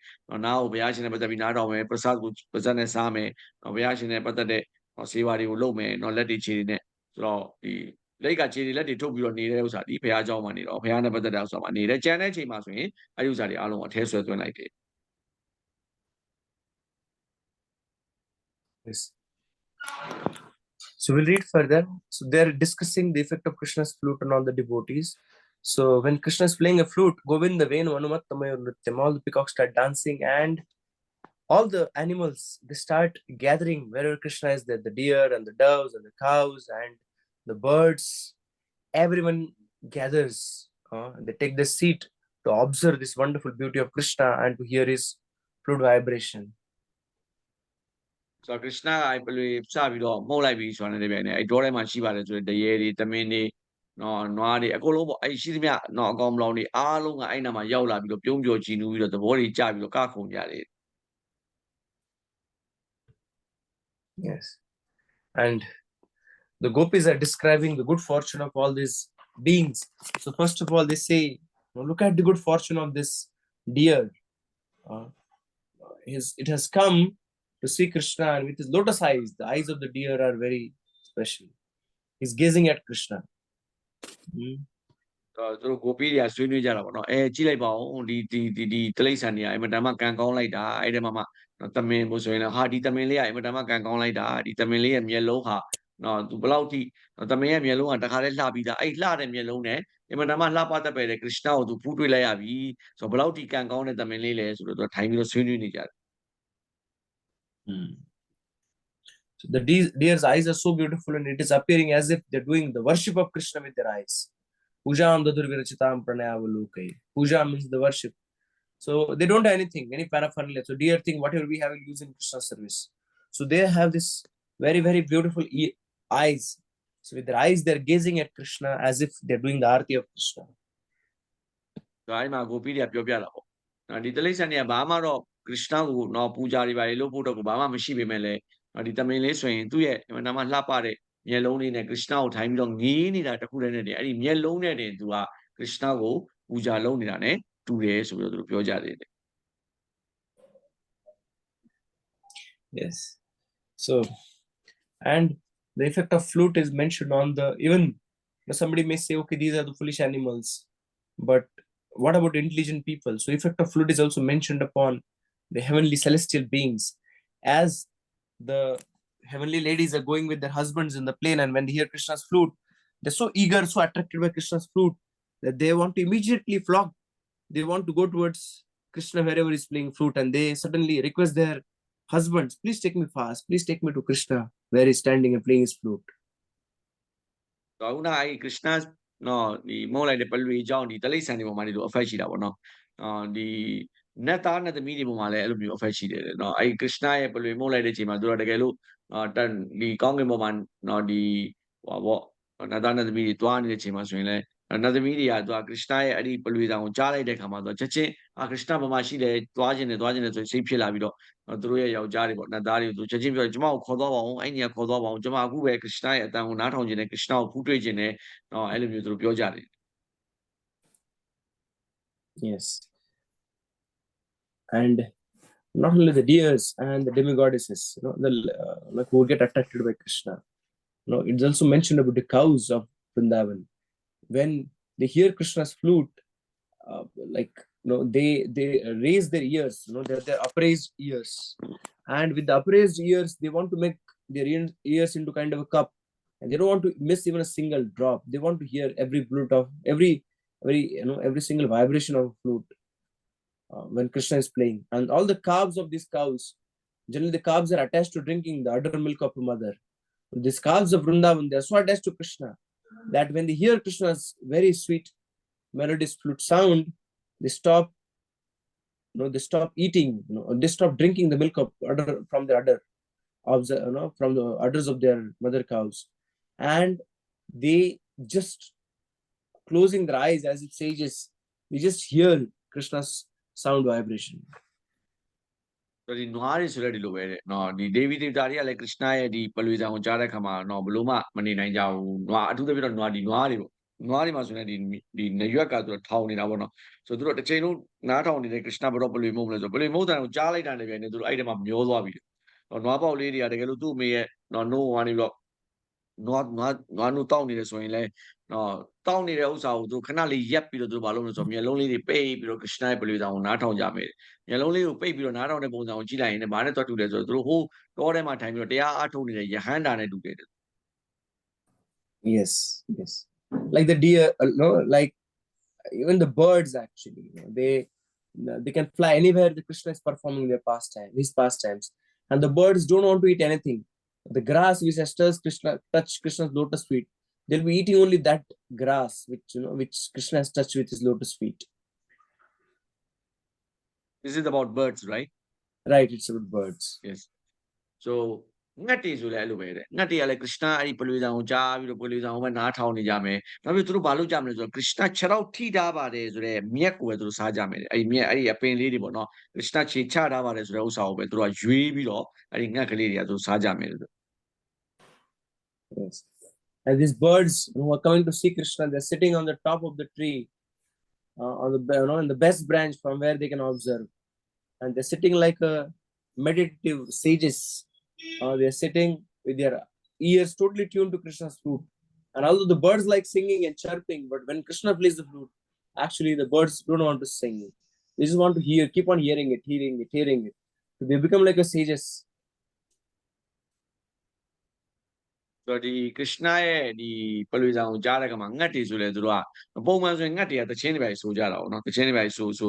နားကိုဘုရားရှင်နဲ့ပတ်သက်ပြီးနားထောင်မယ်ပရစတ်ကိုပဇက်နဲ့စားမယ်ဘုရားရှင်နဲ့ပတ်သက်တဲ့ဆေးဝါးတွေကိုလုပ်မယ်လက်တွေခြေတွေနဲ့ဆိုတော့ဒီ လက်ကခြေတွေလက်တွေထုတ်ပြီးတော့နေတဲ့ဥစ္စာဒီဘုရားเจ้าမှာနေတော့ဘုရားနဲ့ပတ်သက်တဲ့ဥစ္စာမှာနေတယ်ကြံတဲ့ချိန်မှာဆိုရင်အဲ့ဒီဥစ္စာတွေအားလုံးအထဲဆွဲသွင်းလိုက်တယ် Yes. So we'll read further. So they're discussing the effect of Krishna's flute on all the devotees. So when Krishna is playing a flute, Govinda Venu Anumattamayo Nrityam, all the peacocks start dancing and all the animals, they start gathering wherever Krishna is there, the deer and the doves and the cows and the birds. Everyone gathers. They take the seat to observe this wonderful beauty of Krishna and to hear his flute vibration. So Krishna ကအဲ့ပလွေစပြီးတော့မှုတ်လိုက်ပြီးဆိုတာနဲ့တပြိုင်နက်အဲ့ဒေါထဲမှာရှိပါတယ်ဆိုတဲ့တရေတွေတမင်တွေနော်နွားတွေအကုန်လုံးပေါ့အဲ့ရှိသမျှနော်အကောင်မလောင်တွေအားလုံးကအဲ့နာမှာရောက်လာပြီးတော့ပြုံးပျော်ကြည်နူးပြီးတော့သဘောတွေကြပြီးတော့ကခုန်ကြတယ် Yes. And the gopis are describing the good fortune of all these beings. So first of all, they say, look at the good fortune of this deer. It has come to see Krishna, and with his lotus eyes, the eyes of the deer are very special. He's gazing at Krishna. သူတို့ကိုပီးတွေကဆွေးနွေးကြတာပေါ့နော်အဲကြည့်လိုက်ပါဦးဒီတလိ္ဆန်တွေကအင်မတန်မှကံကောင်းလိုက်တာအဲ့ဒီမှာတမင်လို့ဆိုရင်လည်းဟာဒီတမင်လေးကအင်မတန်မှကံကောင်းလိုက်တာဒီတမင်လေးရဲ့မျက်လုံးဟာနော်သူဘလောက်ထိတမင်ရဲ့မျက်လုံးကတခါတည်းလှပြီးသားအဲ့လှတဲ့မျက်လုံးနဲ့အင်မတန်မှလှပတတ်ပဲတဲ့ကရစ်နာကိုသူဖူးတွေ့လိုက်ရပြီဆိုတော့ဘလောက်ထိကံကောင်းတဲ့တမင်လေးလဲဆိုတော့သူထိုင်ပြီးတော့ဆွေးနွေးနေကြတယ် So the deer's eyes are so beautiful, and it is appearing as if they're doing the worship of Krishna with their eyes. Pujam dadur virachitam pranayavalukai. Puja means the worship. So they don't have anything, any paraphernalia. So deer thing, whatever we have, we use in Krishna service. So they have this very, very beautiful eyes. So with their eyes, they're gazing at Krishna as if they're doing the arati of Krishna. ဒါအဲ့မှာကိုပီးတွေကပြောပြတာပေါ့နော်ဒီတလိ္ဆန်တွေကဘာမှတော့ကရစ်နာကိုနော်ပူဇာတွေပါလေလို့ဖို့တော့ဘာမှမရှိပေမဲ့လည်းဒီတမင်လေးဆိုရင်သူ့ရဲ့အင်မတန်မှလှပတဲ့မျက်လုံးလေးနဲ့ကရစ်နာကိုထိုင်ပြီးတော့ငေးနေတာတခုတည်းနဲ့တည်းအဲ့ဒီမျက်လုံးနဲ့တည်းသူကကရစ်နာကိုပူဇာလုပ်နေတာ ਨੇ တူတယ်ဆိုပြီးတော့သူတို့ပြောကြတယ် Yes. So, and the effect of flute is mentioned on the even somebody may say, okay, these are the foolish animals, but what about intelligent people? So effect of flute is also mentioned upon the heavenly celestial beings, as the heavenly ladies are going with their husbands in the plane, and when they hear Krishna's flute, they're so eager, so attracted by Krishna's flute that they want to immediately flock. They want to go towards Krishna wherever he's playing flute, and they suddenly request their husbands, please take me fast, please take me to Krishna where he's standing and playing his flute. So now Krishna နော်ဒီမုံလိုက်တဲ့ပလွေကြောင့်ဒီတလိ္ဆန်တွေပေါ်မှာဒီလို effect ရှိတာပေါ့နော်ဒီနတ်သားနတ်သမီးတွေပေါ်မှာလည်းအဲ့လိုမျိုး effect ရှိတယ်နော်အဲ့ Krishna ရဲ့ပလွေမုံလိုက်တဲ့အချိန်မှာသူတို့တကယ်လို့ဒီကောင်းကင်ပေါ်မှာနော်ဒီဟောပေါ့နတ်သားနတ်သမီးတွေတွားနေတဲ့အချိန်မှာဆိုရင်လည်းနတ်သမီးတွေကသူက Krishna ရဲ့အဲ့ဒီပလွေတောင်ကိုကြားလိုက်တဲ့ခါမှာသူချက်ချင်းKrishna ပေါ်မှာရှိတယ်တွားခြင်းနဲ့ဆိုစိတ်ဖြစ်လာပြီးတော့သူတို့ရဲ့ယောက်ျားတွေပေါ့နတ်သားတွေကိုသူချက်ချင်းပြောတယ်ကျမကိုခေါ်သွားပါအောင်အဲ့ညီကခေါ်သွားပါအောင်ကျမအခုပဲ Krishna ရဲ့အတန်ကိုနားထောင်ခြင်းနဲ့ Krishna ကိုဖူးတွေ့ခြင်းနဲ့နော်အဲ့လိုမျိုးသူတို့ပြောကြတယ် Yes. And not only the deers and the demigoddesses, like who get attracted by Krishna. It's also mentioned about the cows of Vrindavan. When they hear Krishna's flute, they raise their ears, their upraised ears, and with the upraised ears, they want to make their ears into kind of a cup, and they don't want to miss even a single drop. They want to hear every flute of every single vibration of a flute when Krishna is playing. And all the calves of these cows, generally the calves are attached to drinking the udder milk of a mother. These calves of Vrindavan, they are so attached to Krishna that when they hear Krishna's very sweet melodious flute sound, they stop eating, they stop drinking the milk of udder from the udder from the udders of their mother cows, and they just closing their eyes as if sages, we just hear Krishna's sound vibration. ဒီနွားတွေဆိုတဲ့ဒီလိုပဲတဲ့နော်ဒီဒေဝီဒေဝတာတွေကလည်း Krishna ရဲ့ဒီပလွေဆောင်ကိုကြားတဲ့ခါမှာနော်ဘလို့မှမနေနိုင်ကြဘူးနွားအထူးသဖြင့်တော့နွားတွေပေါ့နွားတွေမှာဆိုရင်ဒီနရွက်ကသူတို့ထောင်နေတာပေါ့နော်ဆိုသူတို့တစ်ချိန်လုံးနားထောင်နေတဲ့ Krishna ဘတော့ပလွေမုံလဲဆိုပလွေမုံတန်ကိုကြားလိုက်တာနဲ့ပြန်နေသူတို့အဲ့ဒီမှာမျောသွားပြီနွားပေါက်လေးတွေကတကယ်လို့သူ့အမေရဲ့နော်နိုးဝါနေပြီးတော့ နွားနွားနွားနို့တောက်နေတယ်ဆိုရင်လည်းတောက်နေတဲ့ဥစ္စာကိုသူခဏလေးရပ်ပြီးတော့သူဘာလုပ်လဲဆိုတော့မျက်လုံးလေးတွေပိတ်ပြီးတော့ Krishna ရဲ့ပရိသံကိုနားထောင်ကြမယ်မျက်လုံးလေးကိုပိတ်ပြီးတော့နားထောင်တဲ့ပုံစံကိုကြည့်လိုက်ရင်လည်းဘာနဲ့တွက်တူလဲဆိုတော့သူတို့ဟိုးတောထဲမှာထိုင်ပြီးတော့တရားအားထုတ်နေတဲ့ယဟန္တာနဲ့တူတယ် Yes, yes. Like the deer, no, like even the birds actually, they can fly anywhere the Krishna is performing their pastime, his pastimes, and the birds don't want to eat anything. The grass which has touch Krishna's lotus feet, they'll be eating only that grass which Krishna has touched with his lotus feet. This is about birds, right? Right, it's about birds. Yes. So ငှက်တွေဆိုလည်းအဲ့လိုပဲတဲ့ငှက်တွေကလည်း Krishna အဲ့ဒီပလွေဆောင်ကိုကြားပြီးတော့ပလွေဆောင်ကိုပဲနားထောင်နေကြမယ်နောက်ပြီးသူတို့ဘာလုပ်ကြမလဲဆိုတော့ Krishna ခြေထောက်ထိထားပါတယ်ဆိုတဲ့မြက်ကိုပဲသူတို့စားကြမယ်တဲ့အဲ့ဒီမြက်အဲ့ဒီအပင်လေးတွေပေါ့နော် Krishna ခြေချထားပါတယ်ဆိုတဲ့ဥစ္စာကိုပဲသူတို့ကရွေးပြီးတော့အဲ့ဒီငှက်ကလေးတွေကသူစားကြမယ်လို့ Yes. And these birds who are coming to see Krishna, they're sitting on the top of the tree, on the in the best branch from where they can observe, and they're sitting like a meditative sages. They're sitting with their ears totally tuned to Krishna's flute. And although the birds like singing and chirping, but when Krishna plays the flute, actually the birds don't want to sing. They just want to hear, keep on hearing it. So they become like a sages. ဆိုတော့ဒီ Krishna ရဲ့ဒီပလွေဆောင်ကိုကြားတဲ့အခါမှာငှက်တွေဆိုလေသူတို့ကပုံမှန်ဆိုရင်ငှက်တွေကတချင်းတွေပဲဆိုကြတာပေါ့နော်တချင်းတွေပဲဆိုဒါ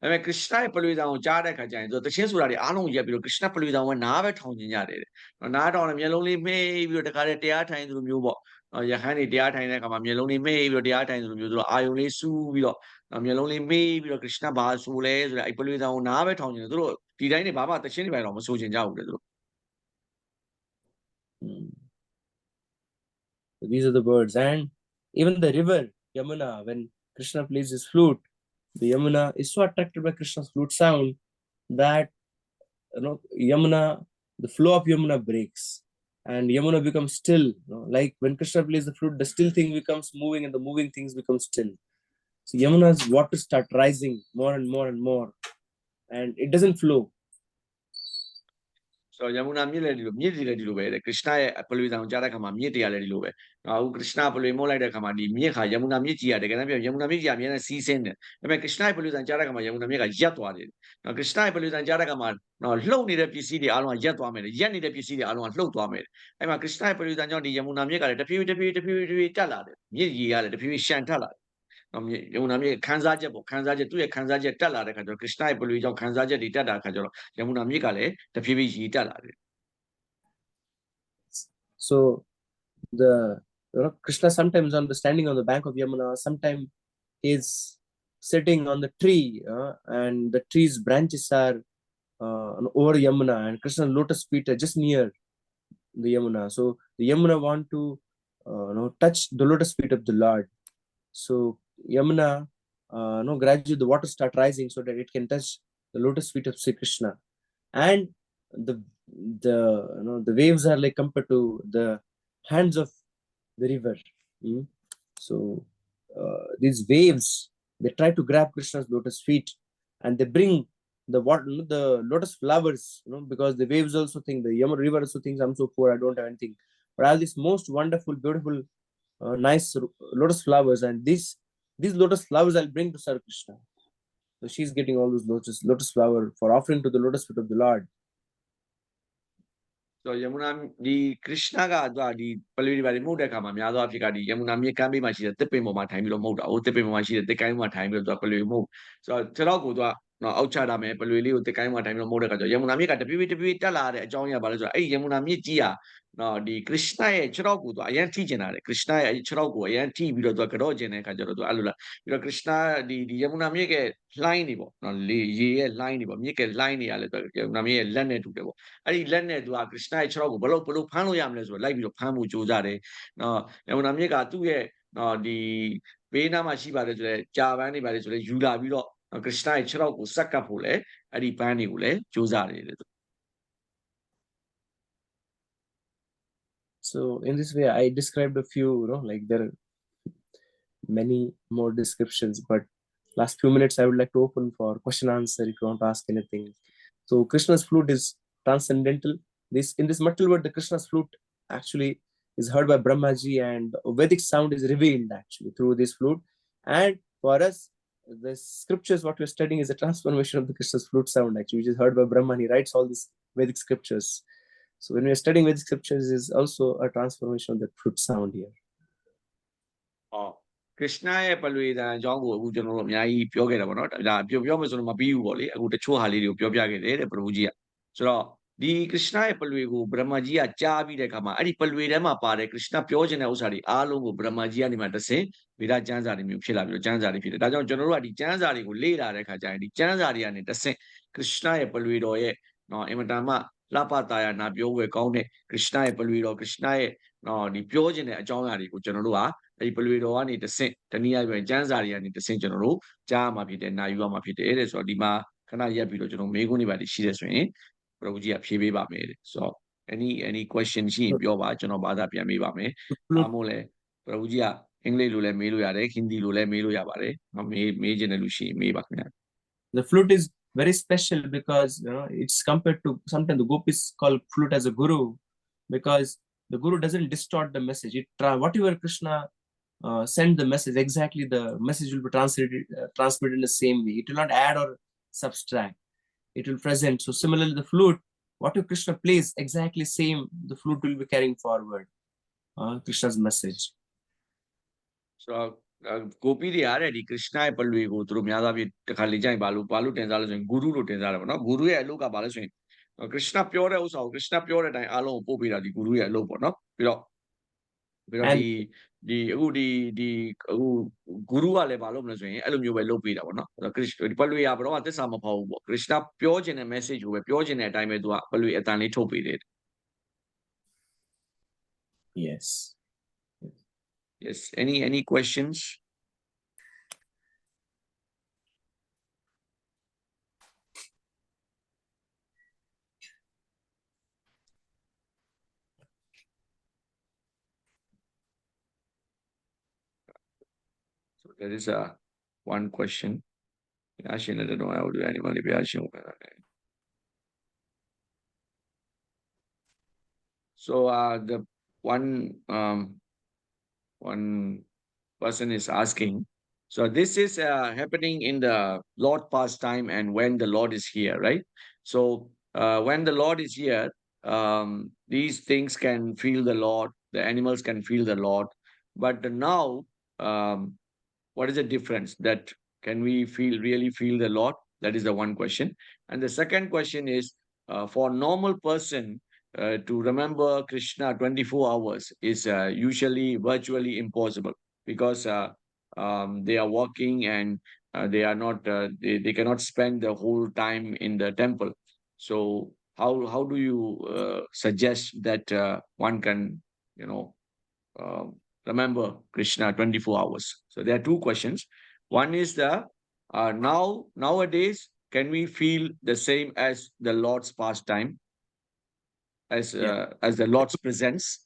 ပေမဲ့ Krishna ရဲ့ပလွေဆောင်ကိုကြားတဲ့အခါကျရင်သူတချင်းဆိုတာတွေအားလုံးရက်ပြီးတော့ Krishna ပလွေဆောင်ကနားပဲထောင်ကျင်ကြတယ်နားထောင်တယ်မျက်လုံးလေးမှိတ်ပြီးတော့တခါတည်းတရားထိုင်သူလိုမျိုးပေါ့ရဟန်းတွေတရားထိုင်တဲ့အခါမှာမျက်လုံးလေးမှိတ်ပြီးတော့တရားထိုင်သူလိုမျိုးသူတို့အာယုံလေးစူးပြီးတော့မျက်လုံးလေးမှိတ်ပြီးတော့ Krishna ဘာဆိုလဲဆိုတော့အဲ့ပလွေဆောင်ကိုနားပဲထောင်ကျင်တယ်သူတို့ဒီတိုင်းနေဘာမှတချင်းတွေပဲတော့မဆိုကျင်ကြဘူးလေသူတို့ So these are the birds. And even the river Yamuna, when Krishna plays his flute, the Yamuna is so attracted by Krishna's flute sound that Yamuna, the flow of Yamuna breaks and Yamuna becomes still. Like when Krishna plays the flute, the still thing becomes moving and the moving things become still. So Yamuna's water start rising more and more and more, and it doesn't flow. So Yamuna မြစ်လည်းဒီလိုမြစ်တွေလည်းဒီလိုပဲတဲ့ Krishna ရဲ့ပလွေဆောင်ကြားတဲ့ခါမှာမြစ်တွေကလည်းဒီလိုပဲအခု Krishna ပလွေမို့လိုက်တဲ့ခါမှာဒီမြစ်ခါ Yamuna မြစ်ကြီးရတယ်တကယ်တမ်းပြော Yamuna မြစ်ကြီးအများနဲ့စီးဆင်းတယ်ဒါပေမဲ့ Krishna ရဲ့ပလွေဆောင်ကြားတဲ့ခါမှာ Yamuna မြစ်ကရပ်သွားတယ်နော် Krishna ရဲ့ပလွေဆောင်ကြားတဲ့ခါမှာလှုပ်နေတဲ့ပစ္စည်းတွေအားလုံးကရပ်သွားမယ်ရပ်နေတဲ့ပစ္စည်းတွေအားလုံးကလှုပ်သွားမယ်အဲ့မှာ Krishna ရဲ့ပလွေဆောင်ကြောင့်ဒီ Yamuna မြစ်ကလည်းတဖြည်းဖြည်းတက်လာတယ်မြစ်ကြီးကလည်းတဖြည်းဖြည်းရှန်ထက်လာတယ်ယမုနာမြစ်ခန်းစားချက်ပေါ့ခန်းစားချက်သူ့ရဲ့ခန်းစားချက်တက်လာတဲ့ခါကျတော့ Krishna ရဲ့ပလွေကြောင့်ခန်းစားချက်တွေတက်တာခါကျတော့ Yamuna မြစ်ကလည်းတဖြည်းဖြည်းရေတက်လာတယ် So the Krishna sometimes standing on the bank of Yamuna, sometimes is sitting on the tree, and the tree's branches are over Yamuna, and Krishna's lotus feet are just near the Yamuna. So the Yamuna want to touch the lotus feet of the Lord. So Yamuna, gradually the water start rising so that it can touch the lotus feet of Sri Krishna, and the waves are like compared to the hands of the river. So these waves, they try to grab Krishna's lotus feet, and they bring the water, the lotus flowers, because the waves also think, the Yamuna river also thinks, I'm so poor, I don't have anything, but all these most wonderful, beautiful, nice lotus flowers, and these lotus flowers I'll bring to Sri Krishna. So she's getting all those lotus flower for offering to the lotus feet of the Lord. So Yamuna ဒီ Krishna ကသူကဒီပလွေတွေပါမှုတ်တဲ့အခါမှာများသောအားဖြင့်ကဒီ Yamuna မြစ်ကမ်းဘေးမှာရှိတဲ့တစ်ပင်ပေါ်မှာထိုင်ပြီးတော့မှုတ်တာ။ဟိုတစ်ပင်ပေါ်မှာရှိတဲ့တစ်ကိုင်းမှာထိုင်ပြီးတော့သူကပလွေမှုတ်။ဆိုတော့ခြေထောက်ကိုသူကအောက်ချတာမယ်ပလွေလေးကိုတစ်ကိုင်းမှာထိုင်ပြီးတော့မှုတ်တဲ့အခါကျတော့ Yamuna မြစ်ကတဖြည်းဖြည်းတက်လာတဲ့အကြောင်းရပါလဲဆိုတော့အဲ့ဒီ Yamuna မြစ်ကြီးကဒီ Krishna ရဲ့ခြေထောက်ကိုသူအရင်ထိကျင်တာလေ Krishna ရဲ့ခြေထောက်ကိုအရင်ထိပြီးတော့သူကတော့ကျင်တဲ့အခါကျတော့သူအဲ့လိုလားပြီးတော့ Krishna ဒီ Yamuna မြစ်ရဲ့လှိုင်းတွေပေါ့လေရေရဲ့လှိုင်းတွေပေါ့မြစ်ရဲ့လှိုင်းတွေကလည်းသူ Yamuna မြစ်ရဲ့လက်နဲ့တူတယ်ပေါ့အဲ့ဒီလက်နဲ့သူက Krishna ရဲ့ခြေထောက်ကိုဘလို့ဖမ်းလို့ရမလဲဆိုတော့လိုက်ပြီးတော့ဖမ်းဖို့ကြိုးစားတယ်Yamuna မြစ်ကသူ့ရဲ့ဒီဘေးနားမှာရှိပါတယ်ဆိုလဲကြာပန်းတွေပါတယ်ဆိုလဲယူလာပြီးတော့ Krishna ရဲ့ခြေထောက်ကိုစက်ကပ်ဖို့လဲအဲ့ဒီပန်းတွေကိုလည်းကြိုးစားတယ်လေ So in this way, I described a few, like there are many more descriptions, but last few minutes, I would like to open for question answer if you want to ask anything. So Krishna's flute is transcendental. In this material world, the Krishna's flute actually is heard by Brahmaji, and Vedic sound is revealed actually through this flute. And for us, the scriptures what we're studying is a transformation of the Krishna's flute sound actually, which is heard by Brahman. He writes all these Vedic scriptures. So when we're studying Vedic scriptures, is also a transformation of the flute sound here. Oh, Krishna ရဲ့ပလွေတန်အကြောင်းကိုအခုကျွန်တော်တို့အများကြီးပြောခဲ့တာပေါ့နော်ဒါပြောမယ်ဆိုတော့မပြီးဘူးပေါ့လေအခုတချို့ဟာလေးတွေကိုပြောပြခဲ့တယ်တဲ့ပရမကြီးကဆိုတော့ဒီ Krishna ရဲ့ပလွေကိုဗြဟ္မာကြီးကကြားပြီးတဲ့အခါမှာအဲ့ဒီပလွေထဲမှာပါတယ် Krishna ပြောချင်တဲ့ဥစ္စာတွေအားလုံးကိုဗြဟ္မာကြီးကနေမှတဆင့်ဗေဒကျမ်းစာတွေမျိုးဖြစ်လာပြီးတော့ကျမ်းစာတွေဖြစ်တယ်ဒါကြောင့်ကျွန်တော်တို့ကဒီကျမ်းစာတွေကိုလေ့လာတဲ့အခါကျရင်ဒီကျမ်းစာတွေကနေတဆင့် Krishna ရဲ့ပလွေတော်ရဲ့နော်အင်မတန်မှလှပတာယာနာပြောဝယ်ကောင်းတဲ့ Krishna ရဲ့ပလွေတော် Krishna ရဲ့နော်ဒီပြောချင်တဲ့အကြောင်းအရာတွေကိုကျွန်တော်တို့ကအဲ့ဒီပလွေတော်ကနေတဆင့်တနည်းအားဖြင့်ကျမ်းစာတွေကနေတဆင့်ကျွန်တော်တို့ကြားမှာဖြစ်တယ်နာယူရမှာဖြစ်တယ်တဲ့ဆိုတော့ဒီမှာခဏရက်ပြီးတော့ကျွန်တော်မေးခွန်းတွေပါရှိတယ်ဆိုရင်ပရဝကြီးကဖြေပေးပါမယ်တဲ့ဆိုတော့ any question ရှိရင်ပြောပါကျွန်တော်ဘာသာပြန်မေးပါမယ်အားမို့လဲပရဝကြီးကအင်္ဂလိပ်လိုလည်းမေးလို့ရတယ်ဟင်ဒီလိုလည်းမေးလို့ရပါတယ်မေးချင်တဲ့လူရှိရင်မေးပါခင်ဗျာ The flute is very special because it's compared to sometimes the gopis call flute as a guru because the guru doesn't distort the message. Whatever Krishna send the message, exactly the message will be transmitted in the same way. It will not add or subtract. It will present. So similarly, the flute, whatever Krishna plays, exactly same, the flute will be carrying forward Krishna's message. So ကိုပီးတွေအားတဲ့ဒီ Krishna ရဲ့ပလွေကိုသူတို့များသောအားဖြင့်တခါလေကြရင်ဘာလို့တင်စားလဲဆိုရင် guru လို့တင်စားတယ်ပေါ့နော် guru ရဲ့အလုပ်ကဘာလဲဆိုရင် Krishna ပြောတဲ့ဥစ္စာကို Krishna ပြောတဲ့အတိုင်းအားလုံးကိုပို့ပေးတာဒီ guru ရဲ့အလုပ်ပေါ့နော်ပြီးတော့ဒီအခု guru ကလည်းဘာလုပ်မလဲဆိုရင်အဲ့လိုမျိုးပဲလုပ်ပေးတာပေါ့နော် Krishna ဒီပလွေကဘယ်တော့မှသစ္စာမဖောက်ဘူးပေါ့ Krishna ပြောချင်တဲ့ message ကိုပဲပြောချင်တဲ့အတိုင်းပဲသူကပလွေအတန်လေးထုတ်ပေးတယ် Yes. Yes. Any questions? So there is one question. I don't know how to anybody be asking. So the one person is asking. So this is happening in the Lord pastime and when the Lord is here, right? So when the Lord is here, these things can feel the Lord. The animals can feel the Lord. But now, what is the difference? That can we really feel the Lord? That is the one question. And the second question is for normal person. To remember Krishna 24 hours is usually virtually impossible because they are working and they are not they cannot spend the whole time in the temple. So how do you suggest that one can remember Krishna 24 hours? So there are two questions. One is the nowadays can we feel the same as the Lord's pastime? As the Lord's presence.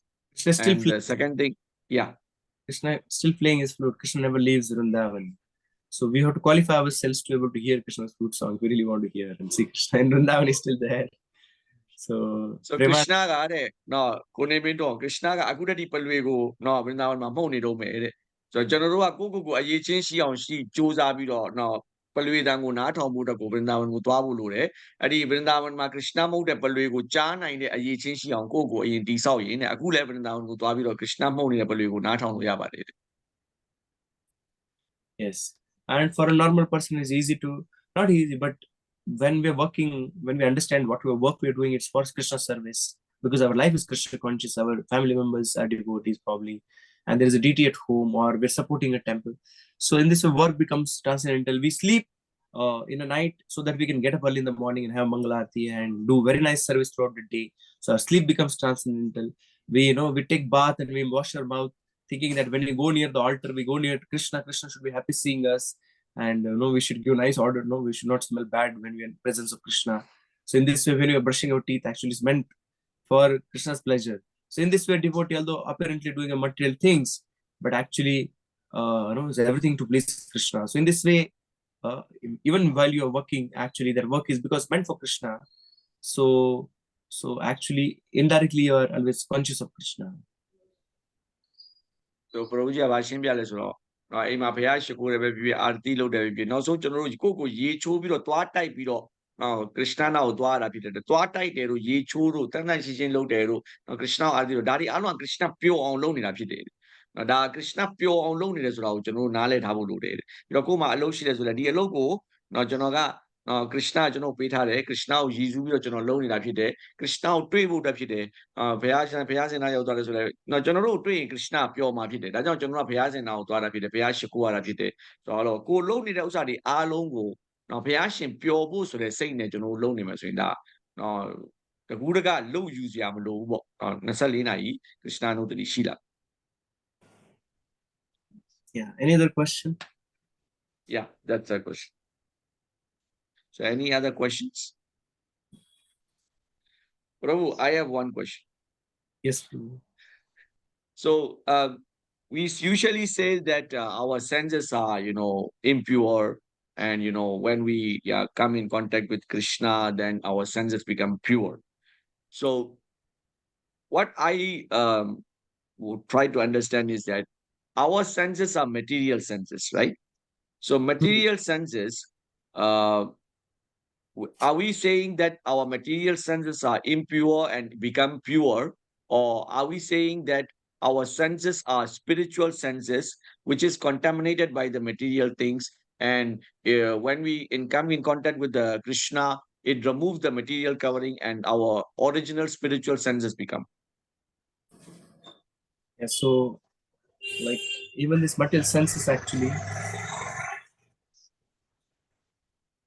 And the second thing, yeah. Krishna still playing his flute. Krishna never leaves Vrindavan. So we have to qualify ourselves to be able to hear Krishna's flute song. We really want to hear and see Krishna. And Vrindavan is still there. So Krishna ga no kone binto Krishna ga akudati palwe ko no Vrindavan ma mhou ni do me de. So ကျွန်တော်တို့ကကိုအရေးချင်းရှိအောင်ရှိစူးစမ်းပြီးတော့no ပလွေတန်ကိုနားထောင်ဖို့အတွက်ကိုဗြန္ဒါဝန်ကိုသွားဖို့လိုတယ်အဲ့ဒီဗြန္ဒါဝန်မှာကရရှနာမဟုတ်တဲ့ပလွေကိုကြားနိုင်တဲ့အရေးချင်းရှိအောင်ကိုအရင်တိဆောက်ရင်းနဲ့အခုလည်းဗြန္ဒါဝန်ကိုသွားပြီးတော့ကရရှနာမှုတ်နေတဲ့ပလွေကိုနားထောင်လို့ရပါတယ် Yes, and for a normal person it's easy to not easy but when we're working when we understand what work we're doing it's for Krishna service because our life is Krishna conscious our family members are devotees probably and there is a deity at home or we're supporting a temple. So in this way, work becomes transcendental. We sleep in a night so that we can get up early in the morning and have Mangalarti and do very nice service throughout the day. So our sleep becomes transcendental. We take bath and we wash our mouth, thinking that when we go near the altar, we go near Krishna. Krishna should be happy seeing us, and we should give nice order. No, we should not smell bad when we are in presence of Krishna. So in this way, when we are brushing our teeth, actually is meant for Krishna's pleasure. So in this way, devotee, although apparently doing a material things, but actually, is everything to please Krishna. So in this way, even while you are working, actually their work is because meant for Krishna. So actually, indirectly, you are always conscious of Krishna. So Prabhuji Vashin Biale Suro. Ima Payasha Kure Arti Lodevi. No so general Koko Ye Chubiro, Twatai Piro. No, Krishna now Dwara Peter, the Twatai Deru, Ye Churu, Tana Shin Loderu, no Krishna Adi, Daddy Alon Krishna pure on loan in Apide. No, da Krishna pure on loan in Israel, General Nale Habu Lode. Yokuma Aloshi as well, a logo, no Janoga. Krishna Jano Peter, Krishna, Jizu, Jono Loni Lapide, Krishna, Tribu Lapide, Payas and I author. No, General Tree, Krishna, pure Mapide. I don't know Payas and out Rapide, Payashakua Rapide. So, all go lonely outside the Alongo. Now, Payashin pure boost, so they're saying that you know loneliness in that. No, the Buddha low use Yamalo, Nasalina, Krishna no the Shila. Yeah. Any other question? Yeah, that's a question. So, any other questions? Prabhu, I have one question. Yes, Prabhu. So we usually say that our senses are, impure, and when we come in contact with Krishna, then our senses become pure. So what I would try to understand is that our senses are material senses, right? So material senses, uh, are we saying that our material senses are impure and become pure, or are we saying that our senses are spiritual senses, which is contaminated by the material things, and when we come in contact with the Krishna, it removes the material covering, and our original spiritual senses become? Yeah. So, like, even this material senses actually,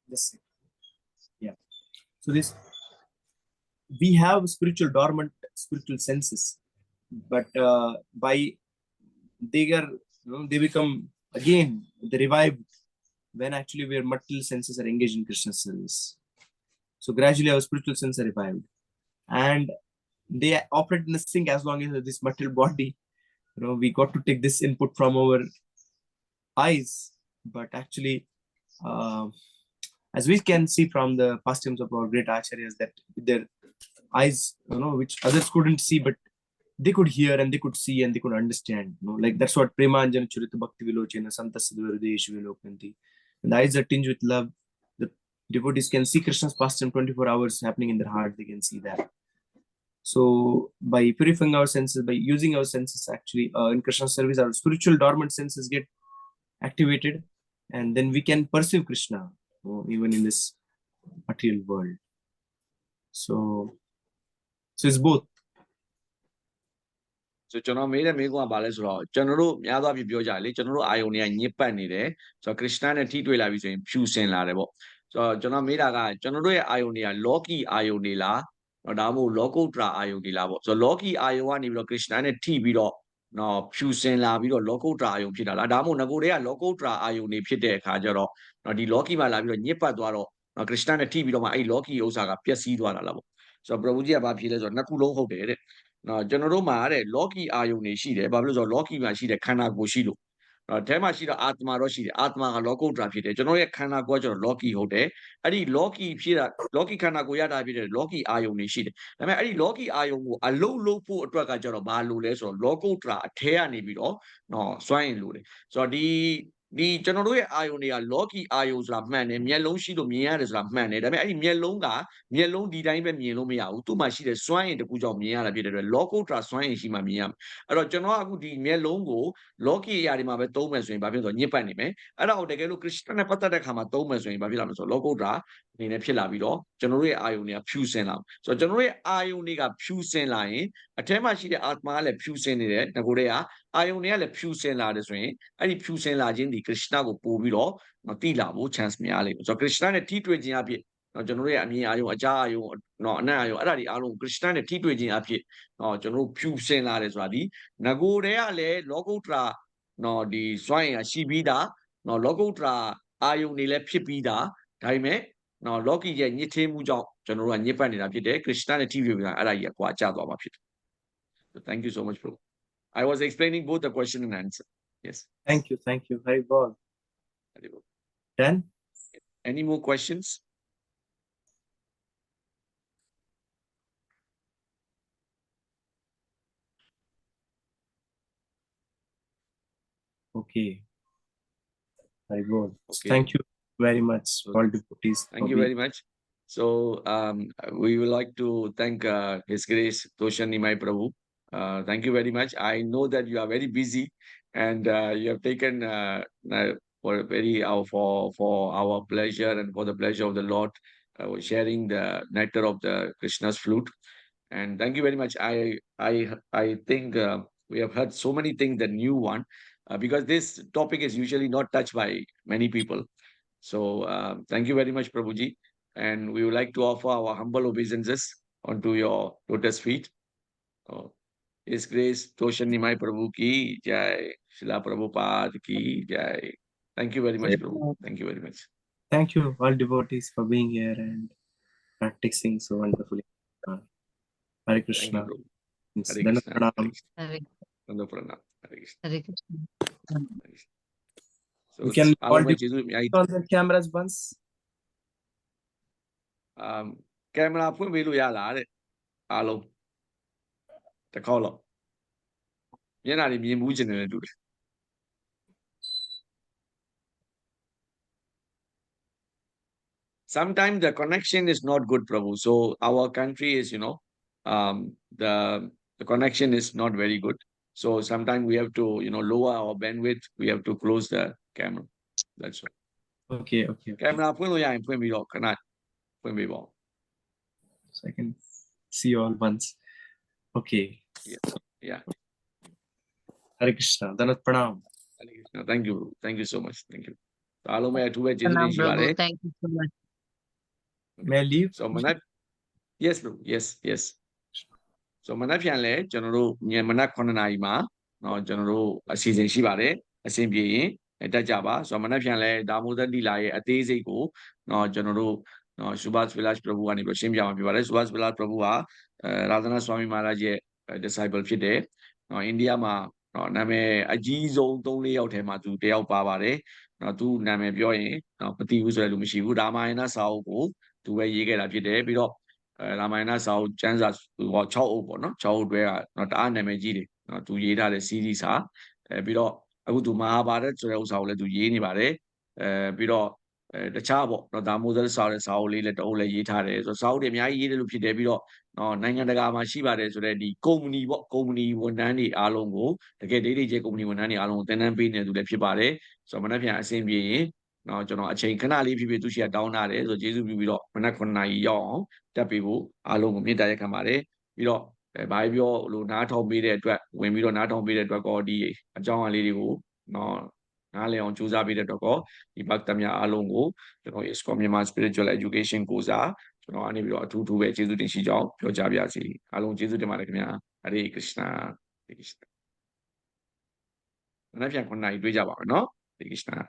this, yeah. So this, we have spiritual dormant spiritual senses, but by they are, they become again they revive when actually our material senses are engaged in Krishna's service. So gradually our spiritual senses are revived, and they operate in the sync as long as this material body. We got to take this input from our eyes, but actually, uh, as we can see from the pastimes of our great acharyas, that their eyes, which others couldn't see, but they could hear and they could see and they could understand. Like that's what Premanjana Charita Bhakti Vilochana Santa Sadhvaradeshu Vilokanti. And the eyes are tinged with love. The devotees can see Krishna's pastime 24 hours happening in their heart. They can see that. So by purifying our senses, by using our senses, actually in Krishna's service, our spiritual dormant senses get activated, and then we can perceive Krishna, even in this material world. So it's both. So ကျွန်တော်မေးတဲ့မေးခွန်းကဘာလဲဆိုတော့ကျွန်တော်တို့များသောအားဖြင့်ပြောကြတယ်လေကျွန်တော်တို့အာယုန်တွေကညစ်ပတ်နေတယ်ဆိုတော့ခရစ်ယာန်နဲ့ထိတွေ့လာပြီဆိုရင်ဖြူစင်လာတယ်ပေါ့ဆိုတော့ကျွန်တော်မေးတာကကျွန်တော်တို့ရဲ့အာယုန်တွေကလောကီအာယုန်တွေလားဒါမှမဟုတ်လောကုတ္တရာအာယုန်တွေလားပေါ့ဆိုတော့လောကီအာယုန်ကနေပြီးတော့ခရစ်ယာန်နဲ့ထိပြီးတော့ဖြူစင်လာပြီးတော့လောကုတ္တရာအာယုန်ဖြစ်တာလားဒါမှမဟုတ်ငကိုတွေကလောကုတ္တရာအာယုန်တွေဖြစ်တဲ့အခါကျတော့ဒီလောကီမှာလာပြီးတော့ညစ်ပတ်သွားတော့ခရစ်ယာန်နဲ့ထိပြီးတော့မှအဲ့လောကီဥစ္စာကပျက်စီးသွားတာလားပေါ့ဆိုတော့ Prabhu ကြီးကဘာဖြေလဲဆိုတော့နှစ်ခုလုံးဟုတ်တယ်တဲ့ကျွန်တော်တို့မှာတဲ့လောကီအာယုန်တွေရှိတယ်ဘာဖြစ်လို့ဆိုတော့လောကီမှာရှိတဲ့ခန္ဓာကိုယ်ရှိလို့အဲမှာရှိတော့အာတမာတော့ရှိတယ်အာတမာကလောကုတ္တရာဖြစ်တယ်ကျွန်တော်ရဲ့ခန္ဓာကိုယ်ကကျတော့လောကီဟုတ်တယ်အဲ့ဒီလောကီဖြစ်တာလောကီခန္ဓာကိုယ်ရတာဖြစ်တဲ့လောကီအာယုန်တွေရှိတယ်ဒါပေမဲ့အဲ့ဒီလောကီအာယုန်ကိုအလုံးလုံးဖို့အတွက်ကကျတော့ဘာလို့လဲဆိုတော့လောကုတ္တရာအထဲကနေပြီးတော့စွန့်ရင်လို့တယ်ဆိုတော့ဒီကျွန်တော်တို့ရဲ့အာယုန်တွေကလောကီအာယုန်ဆိုတာမှန်တယ်မျက်လုံးရှိလို့မြင်ရတယ်ဆိုတာမှန်တယ်ဒါပေမဲ့အဲ့ဒီမျက်လုံးကမျက်လုံးဒီတိုင်းပဲမြင်လို့မရဘူးသူ့မှာရှိတဲ့စွမ်းအင်တစ်ခုကြောင့်မြင်ရတာဖြစ်တဲ့အတွက်လောကုတ္တရာစွမ်းအင်ရှိမှမြင်ရမယ်အဲ့တော့ကျွန်တော်ကအခုဒီမျက်လုံးကိုလောကီအရာတွေမှာပဲသုံးမယ်ဆိုရင်ဘာဖြစ်လို့ဆိုညစ်ပတ်နေမယ်အဲ့ဒါကိုတကယ်လို့ခရစ်ယာန်နဲ့ပတ်သက်တဲ့ခါမှာသုံးမယ်ဆိုရင်ဘာဖြစ်လာမလဲဆိုတော့လောကုတ္တရာအနေနဲ့ဖြစ်လာပြီးတော့ကျွန်တော်တို့ရဲ့အာယုန်တွေကဖြူစင်လာဆိုတော့ကျွန်တော်တို့ရဲ့အာယုန်တွေကဖြူစင်လာရင်အထဲမှာရှိတဲ့အာတမာကလည်းဖြူစင်နေတယ်ငကိုတွေကအာယုန်တွေကလည်းဖြူစင်လာတယ်ဆိုရင်အဲ့ဒီဖြူစင်လာခြင်းဒီခရစ်ယာန်ကိုပို့ပြီးတော့တိလာဖို့ chance များလိမ့်မယ်ဆိုတော့ခရစ်ယာန်နဲ့ထိတွေ့ခြင်းအဖြစ်ကျွန်တော်တို့ရဲ့အမြင်အာယုံအကြားအာယုံအနံ့အာယုံအဲ့ဒါတွေအားလုံးခရစ်ယာန်နဲ့ထိတွေ့ခြင်းအဖြစ်ကျွန်တော်တို့ဖြူစင်လာတယ်ဆိုတာဒီငကိုတွေကလည်းလောကုတ္တရာဒီစွမ်းအင်ကရှိပြီးသားလောကုတ္တရာအာယုံတွေလည်းဖြစ်ပြီးသားဒါပေမဲ့လောကီရဲ့ညစ်သေးမှုကြောင့်ကျွန်တော်တို့ကညစ်ပတ်နေတာဖြစ်တယ်ခရစ်ယာန်နဲ့ထိတွေ့ခြင်းအဲ့ဒါကြီးကကွာကျသွားမှာဖြစ်တယ် So thank you so much bro I was explaining both the question and answer yes Thank you very well. Then any more questions Okay, very good. Okay. Thank you very much, So all devotees, thank for you being. very much. So we would like to thank His Grace Toshan Nimai Prabhu. Thank you very much. I know that you are very busy and you have taken for very for our pleasure and for the pleasure of the Lord sharing the nectar of the Krishna's flute. And thank you very much. I think we have heard so many things, the new one, because this topic is usually not touched by many people. So thank you very much, Prabhuji. And we would like to offer our humble obeisances onto your lotus feet. Oh, His Grace Toshan Nimai Prabhu ki jai. Srila Prabhupada ki jai. Thank you very much, Prabhu. Thank you very much. Thank you, all devotees, for being here and practicing so wonderfully. Hare Thank you, Krishna. Prabhu. Means Hare Dandavat Krishna. Pranam. Hare Krishna. Hare Nanda Pranam. Hare Krishna. Hare Krishna. Hare Krishna. So We can all all my Jesus, devotees on their cameras once. camera ဖွင့်ပေးလို့ရလားတဲ့အားလုံးတစ်ခေါက်လောက်မျက်နှာတွေမြင်မှုကျင်တယ်တူတယ် Sometimes the connection is not good, Prabhu. So our country is, the connection is not very good. So sometimes we have to, lower our bandwidth. We have to close the camera. That's all. Okay, okay. Camera ဖွင့်လို့ရရင်ဖွင့်ပြီးတော့ခဏဖွင့်ပေးပါဦး So I can see you all once. Okay. Yeah. Hare Krishna. Dandavat Pranam. Hare Krishna. Thank you. Thank you so much. Thank you. အားလုံးပဲအထူးပဲကျေးဇူးတင် Pranam, ရှိပါတ Prabhu. ယ် Thank you so much. May I leave? So Manat, yes, bro. Yes. So မနက်ဖြန်လဲကျွန်တော်တို့ညမနက်9နာရီမှာเนาะကျွန်တော်တို့အစီအစဉ်ရှိပါတယ်အဆင်ပြေရင်တက်ကြပါဆိုတော့မနက်ဖြန်လဲဒါမိုးသက်တိလာရဲ့အသေးစိတ်ကိုเนาะကျွန်တော်တို့เนาะ Subhas Vilas Prabhu ကနေပြီးရှင်းပြမှာဖြစ်ပါတယ် Subhas Vilas Prabhu ဟာရာသနာ Swami Maharaj ရဲ့ disciple ဖြစ်တယ်เนาะအိန္ဒိယမှာเนาะနာမည်အကြီးဆုံး3-4ယောက်ထဲမှာသူတယောက်ပါပါတယ်เนาะသူနာမည်ပြောရင်เนาะမသိဘူးဆိုတဲ့လူမရှိဘူးရာမာယဏစာအုပ်ကိုသူပဲရေးခဲ့တာဖြစ်တယ်ပြီးတော့ရာမာယဏစာအုပ်ကျမ်းစာ6အုပ်ပေါ့နော်6အုပ်တွဲကတော့တအားနာမည်ကြီးတယ်နော်သူရေးထားတဲ့ series ဟာပြီးတော့အခုသူမဟာဗာရတ်ဆိုတဲ့ဥစ္စာကိုလည်းသူရေးနေပါတယ်ပြီးတော့တခြားပေါ့နော်ဒါမိုးသက်စာတဲ့စာအုပ်လေးလည်းတအုပ်လည်းရေးထားတယ်ဆိုတော့စာအုပ်တွေအများကြီးရေးတယ်လို့ဖြစ်တယ်ပြီးတော့နော်နိုင်ငံတကာမှာရှိပါတယ်ဆိုတဲ့ဒီကုမ္ပဏီပေါ့ကုမ္ပဏီဝန်ထမ်းတွေအားလုံးကိုတကယ်ဒိဋ္ဌိကျကုမ္ပဏီဝန်ထမ်းတွေအားလုံးကိုသင်တန်းပေးနေသူလည်းဖြစ်ပါတယ်ဆိုတော့မနေ့ပြန်အဆင်ပြေရင်နော်ကျွန်တော်အချိန်ခဏလေးဖြစ်ဖြစ်သူရှိရတောင်းထားတယ်ဆိုတော့ကျေးဇူးပြုပြီးတော့မနက်9နာရီရောက်အောင်တက်ပေးဖို့အားလုံးကိုမေတ္တာရက်ခံပါတယ်ပြီးတော့ဘာပြောလို့နားထောင်ပေးတဲ့အတွက်ဝင်ပြီးတော့နားထောင်ပေးတဲ့အတွက်ကောဒီအကြောင်းအရာလေးတွေကိုနော်နားလည်အောင်ကြိုးစားပေးတဲ့အတွက်ကောဒီဘတ်တမယာအားလုံးကိုကျွန်တော် ISKCON မြန်မာ Spiritual Education ကိုစားကျွန်တော်အနေပြီးတော့အထူးထူးပဲကျေးဇူးတင်ရှိကြောင်းပြောကြားပါရစေအားလုံးကျေးဇူးတင်ပါတယ်ခင်ဗျာဟရေကရစ်နာဟရေကရစ်နာမနေ့ပြန်9နာရီတွေ့ကြပါမယ်နော်ဟရေကရစ်နာ